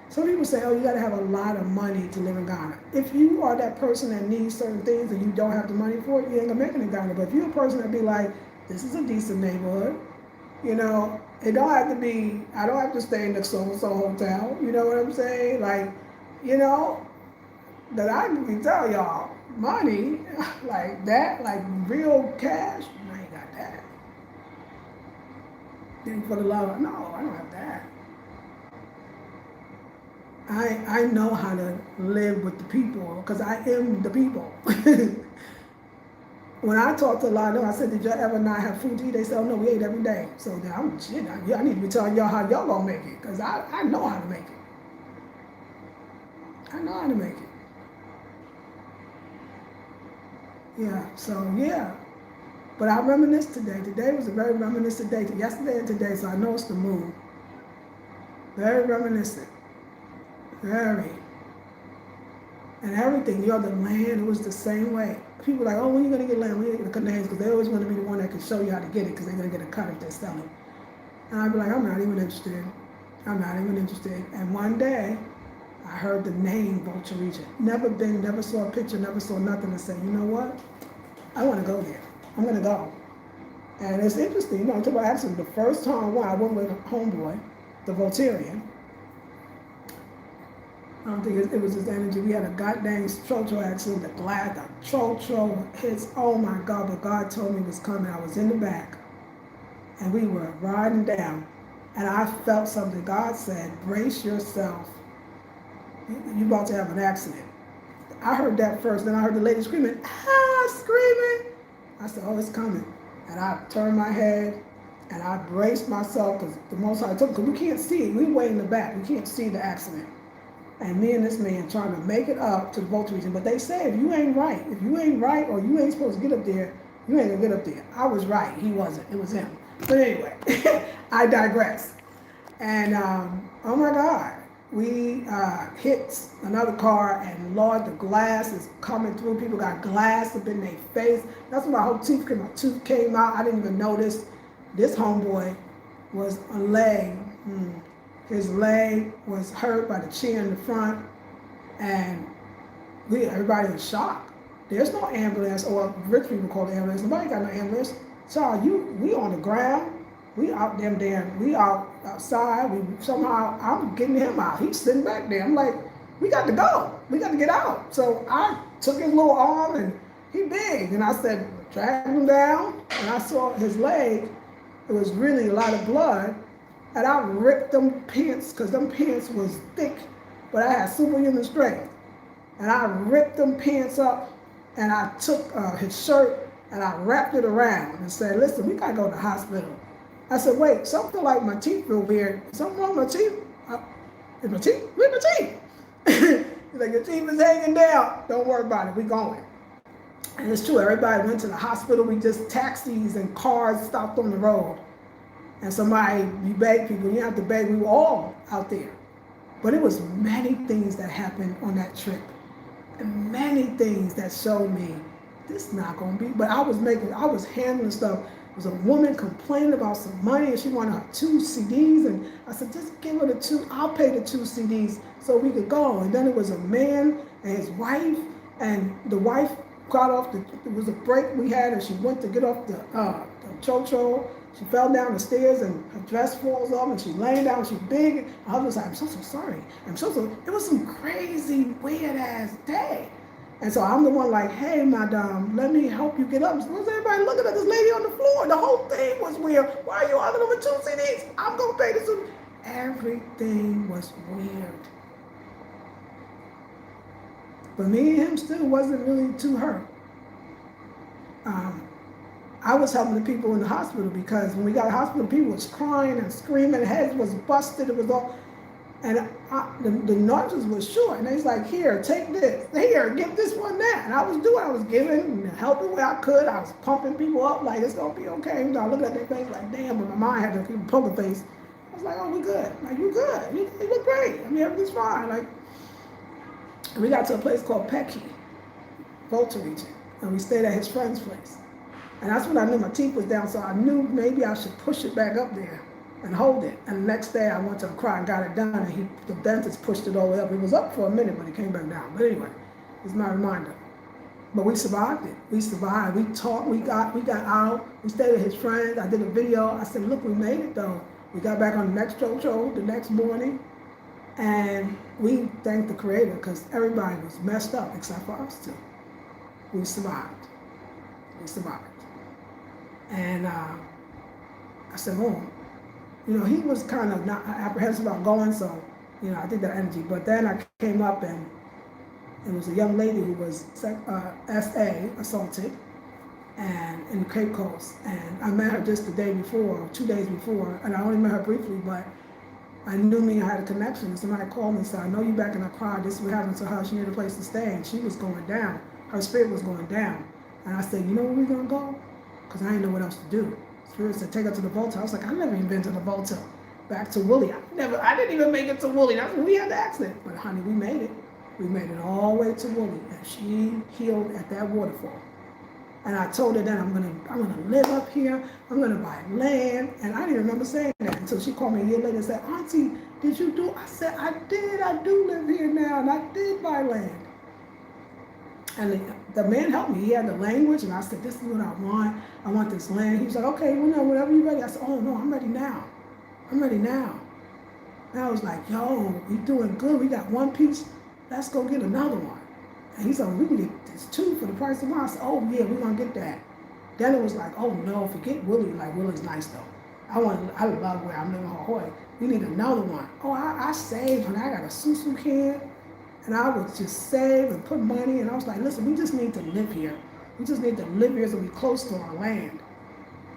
Some people say, oh, you got to have a lot of money to live in Ghana. If you are that person that needs certain things and you don't have the money for it, you ain't going to make it in Ghana. But if you're a person that be like, this is a decent neighborhood, you know, it don't have to be, I don't have to stay in the so-and-so hotel, you know what I'm saying? Like, you know, that I can tell y'all, money like that, like real cash, I ain't got that. Then for the love, no, I don't have that. I know how to live with the people because I am the people. When I talk to a lot of them, I said, did y'all ever not have food to eat? They said, oh no, we ate every day. So then I need to be telling y'all how y'all gonna make it because I know how to make it. I know how to make it. Yeah, so yeah. But I reminisced today. Today was a very reminiscent day. Yesterday and today, so I know it's the moon. Very reminiscent. Very. And everything, the land, it was the same way. People like, oh, when are you going to get land? When are you going to cut names? Because they always want to be the one that can show you how to get it because they're going to get a cut if they're selling. And I'd be like, I'm not even interested. I'm not even interested. And one day, I heard the name Vulture Region. Never saw a picture, never saw nothing, and said, you know what? I want to go there. I'm going to go. And it's interesting, you know, I'm talking about accident. The first time I went with a homeboy, the Voltarian. I don't think it was his energy. We had a goddamn trotro accident. The trotro hits, oh my God, but God told me it was coming. I was in the back, and we were riding down, and I felt something. God said, brace yourself. You're about to have an accident. I heard that first, then I heard the lady screaming. I said, oh, it's coming. And I turned my head, and I braced myself, because the most I took, because we can't see it. We way in the back. We can't see the accident. And me and this man trying to make it up to the Vulture Region. But they say if you ain't right or you ain't supposed to get up there, you ain't gonna get up there. I was right, he wasn't, it was him. But anyway, I digress. And oh my God, we hit another car and Lord, the glass is coming through. People got glass up in their face. That's when my whole tooth came out. I didn't even notice. This homeboy was a leg. His leg was hurt by the chair in the front, and everybody in shock. There's no ambulance, or rich people call it ambulance. Nobody got no ambulance. So we on the ground, we out we outside. I'm getting him out. He's sitting back there. I'm like, we got to go. We got to get out. So I took his little arm, and he big, and I said, drag him down, and I saw his leg. It was really a lot of blood. And I ripped them pants, because them pants was thick, but I had superhuman strength. And I ripped them pants up, and I took his shirt, and I wrapped it around and said, listen, we gotta go to the hospital. I said, wait, something like my teeth feel weird. Something wrong with my teeth? Is my teeth? Where's my teeth? He's like, your teeth is hanging down. Don't worry about it, we going. And it's true, everybody went to the hospital. We just taxis and cars stopped on the road. And you beg people, you have to beg, we were all out there. But it was many things that happened on that trip. And many things that showed me, this is not gonna be, but I was handling stuff. There was a woman complaining about some money and she wanted her 2 CDs. And I said, just give her the 2, I'll pay the 2 CDs so we could go. And then it was a man and his wife, and the wife got off it was a break we had, and she went to get off the chocho. She fell down the stairs and her dress falls off and she's laying down, she's big. I was like, I'm so sorry. It was some crazy, weird ass day. And so I'm the one like, hey, madam, let me help you get up. What's everybody looking at this lady on the floor? The whole thing was weird. Why are you arguing with 2 CDs? I'm going to pay this. Everything was weird. But me and him still wasn't really too hurt. I was helping the people in the hospital because when we got to the hospital, people was crying and screaming, heads was busted, it was all, and the nurses was short, and they was like, here, take this, here, give this one that, and I was giving, and helping where I could, I was pumping people up, like, it's gonna be okay, I look at their face like, damn, but my mind had to keep poker face. I was like, oh, we good, like, you good, you look great, I mean, everything's fine, like, and we got to a place called Pecky, Volta region, and we stayed at his friend's place. And that's when I knew my teeth was down, so I knew maybe I should push it back up there and hold it. And the next day I went to the cry and got it done, and the dentist pushed it all the way up. It was up for a minute, but it came back down. But anyway, it's my reminder. But we survived it. We survived. We talked. We got out. We stayed with his friends. I did a video. I said, look, we made it though. We got back on the next show the next morning, and we thanked the Creator because everybody was messed up except for us two. We survived. We survived. And I said, oh, you know, he was kind of not apprehensive about going, so, you know, I did that energy. But then I came up and it was a young lady who was SA, assaulted, and in the Cape Coast. And I met her just the day before, 2 days before, and I only met her briefly, but I knew me, I had a connection. And somebody called me and said, I know you back in the car, this is what happened to her, she needed a place to stay, and she was going down. Her spirit was going down. And I said, you know where we're gonna go? Because I didn't know what else to do. Spirit said, take her to the Volta. I was like, I've never even been to the Volta. Back to Woolly. I didn't even make it to Woolly. That's when we had the accident. But honey, we made it. We made it all the way to Woolly. And she healed at that waterfall. And I told her then I'm gonna live up here. I'm gonna buy land. And I didn't remember saying that until she called me a year later and said, Auntie, did you do? I said, I did. I do live here now. And I did buy land. And the man helped me. He had the language, and I said, this is what I want. I want this land. He was like, okay, well, no, whenever you're ready. I said, oh, no, I'm ready now. I'm ready now. And I was like, yo, we doing good. We got one piece. Let's go get another one. And he said, we can get this two for the price of one. I said, oh, yeah, we're going to get that. Then it was like, oh, no, forget Willie. Like, Willie's nice, though. I love where I'm living in Hawaii. We need another one. Oh, I saved, and I got a susu can. And I would just save and put money, and I was like, listen, we just need to live here. We just need to live here so we're close to our land.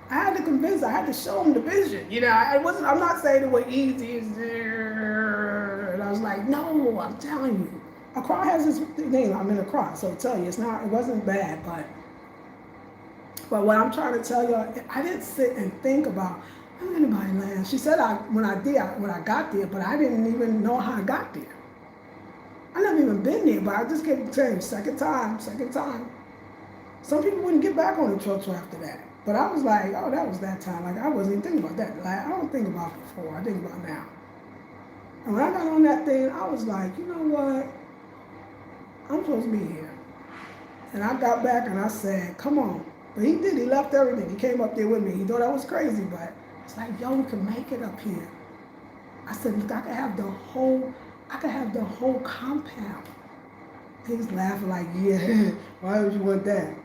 I had to convince, I had to show them the vision. You know, I'm not saying it was easy. And I was like, no, I'm telling you. Accra has this name, I'm in Accra, so I tell you, it wasn't bad, but what I'm trying to tell you, I didn't sit and think about, I'm going to buy land. She said when I got there, but I didn't even know how I got there. I never even been there, but I just kept telling you, second time. Some people wouldn't get back on the truck after that. But I was like, oh, that was that time. Like, I wasn't even thinking about that. Like, I don't think about before, I think about now. And when I got on that thing, I was like, you know what? I'm supposed to be here. And I got back and I said, come on. But he did, he left everything. He came up there with me. He thought I was crazy, but it's like, yo, we can make it up here. I said, look, I could have the whole compound. He's laughing like, yeah, why would you want that?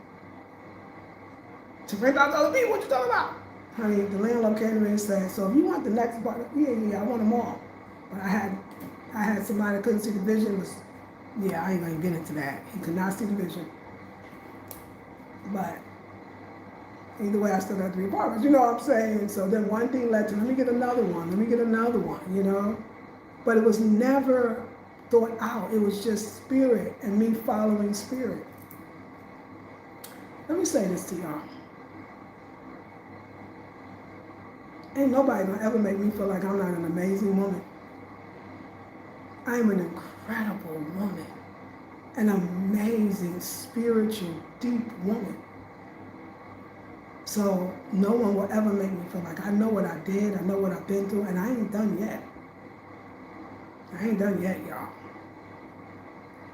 To rent out to other people, what you talking about? Honey, the landlord came to me and said, so if you want the next part, yeah, I want them all. But I had somebody that couldn't see the vision. I ain't gonna get into that. He could not see the vision. But either way, I still got 3 apartments, you know what I'm saying? So then one thing led to, let me get another one, you know? But it was never thought out. It was just spirit and me following spirit. Let me say this to y'all. Ain't nobody gonna ever make me feel like I'm not an amazing woman. I am an incredible woman. An amazing, spiritual, deep woman. So no one will ever make me feel like I know what I did, I know what I've been through, and I ain't done yet. I ain't done yet, y'all.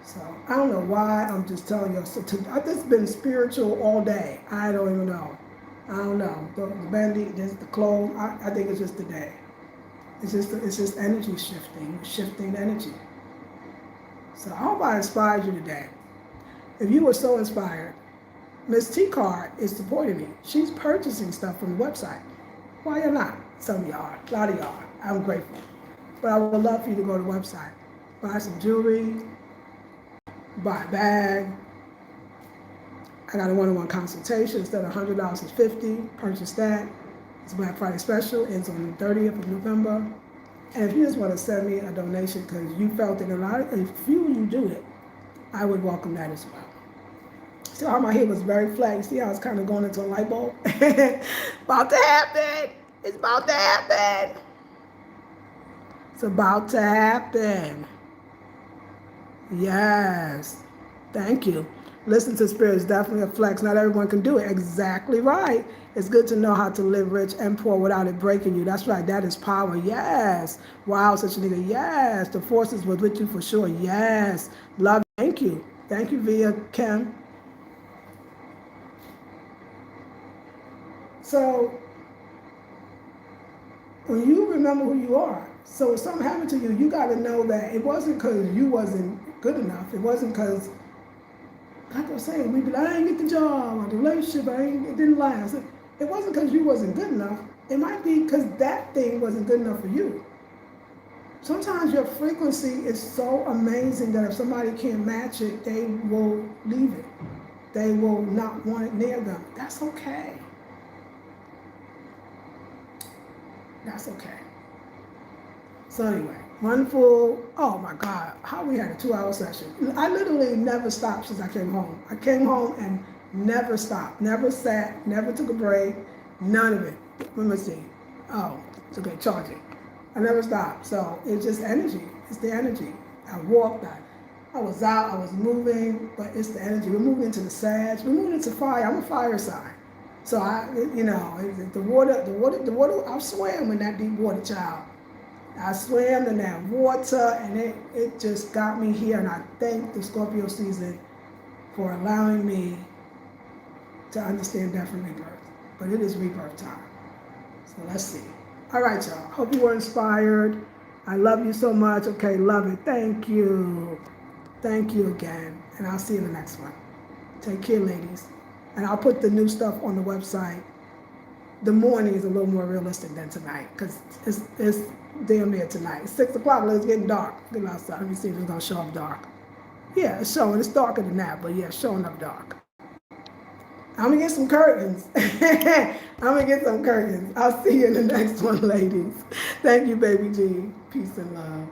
So I don't know why I'm just telling y'all. I've just been spiritual all day. I don't even know. I don't know. The bandit, the clothes. I think it's just the day. It's just energy shifting energy. So I hope I inspired you today. If you were so inspired, Miss T Card is supporting me. She's purchasing stuff from the website. Why you're not? Some of y'all, a lot of y'all. I'm grateful. But I would love for you to go to the website, buy some jewelry, buy a bag. I got a one-on-one consultation. Instead of $100, it's $50. Purchase that. It's a Black Friday special. Ends on the 30th of November. And if you just want to send me a donation because you felt it, if you do it, I would welcome that as well. See how my hair was very flat? You see how it's kind of going into a light bulb? About to happen. It's about to happen. It's about to happen. Yes. Thank you. Listen to spirit is definitely a flex. Not everyone can do it. Exactly right. It's good to know how to live rich and poor without it breaking you. That's right. That is power. Yes. Wow, such a nigga. Yes. The forces was with you for sure. Yes. Love. Thank you. Thank you, Via Kim. So, when you remember who you are, so if something happened to you, you got to know that it wasn't because you wasn't good enough. It wasn't because, like I was saying, we be like, I didn't get the job or the relationship, it didn't last. It wasn't because you wasn't good enough. It might be because that thing wasn't good enough for you. Sometimes your frequency is so amazing that if somebody can't match it, they will leave it. They will not want it near them. That's okay. That's okay. So anyway, wonderful. Oh my God, how we had a 2-hour session. I literally never stopped since I came home. I came home and never stopped, never sat, never took a break, none of it. Let me see. Oh, it's okay, charging. I never stopped. So it's just energy. It's the energy. I walked, I was out, I was moving, but it's the energy. We're moving into the Sag. We're moving into fire. I'm a fire sign. So the water, I swam in that deep water, child. I swam in that water and it just got me here. And I thank the Scorpio season for allowing me to understand death and rebirth. But it is rebirth time. So let's see. All right, y'all. Hope you were inspired. I love you so much. Okay, love it. Thank you. Thank you again. And I'll see you in the next one. Take care, ladies. And I'll put the new stuff on the website. The morning is a little more realistic than tonight because it's damn near tonight. It's 6 o'clock, it's getting dark. Get outside. Let me see if it's going to show up dark. Yeah, it's showing. It's darker than that, but yeah, it's showing up dark. I'm going to get some curtains. I'm going to get some curtains. I'll see you in the next one, ladies. Thank you, baby G. Peace and love.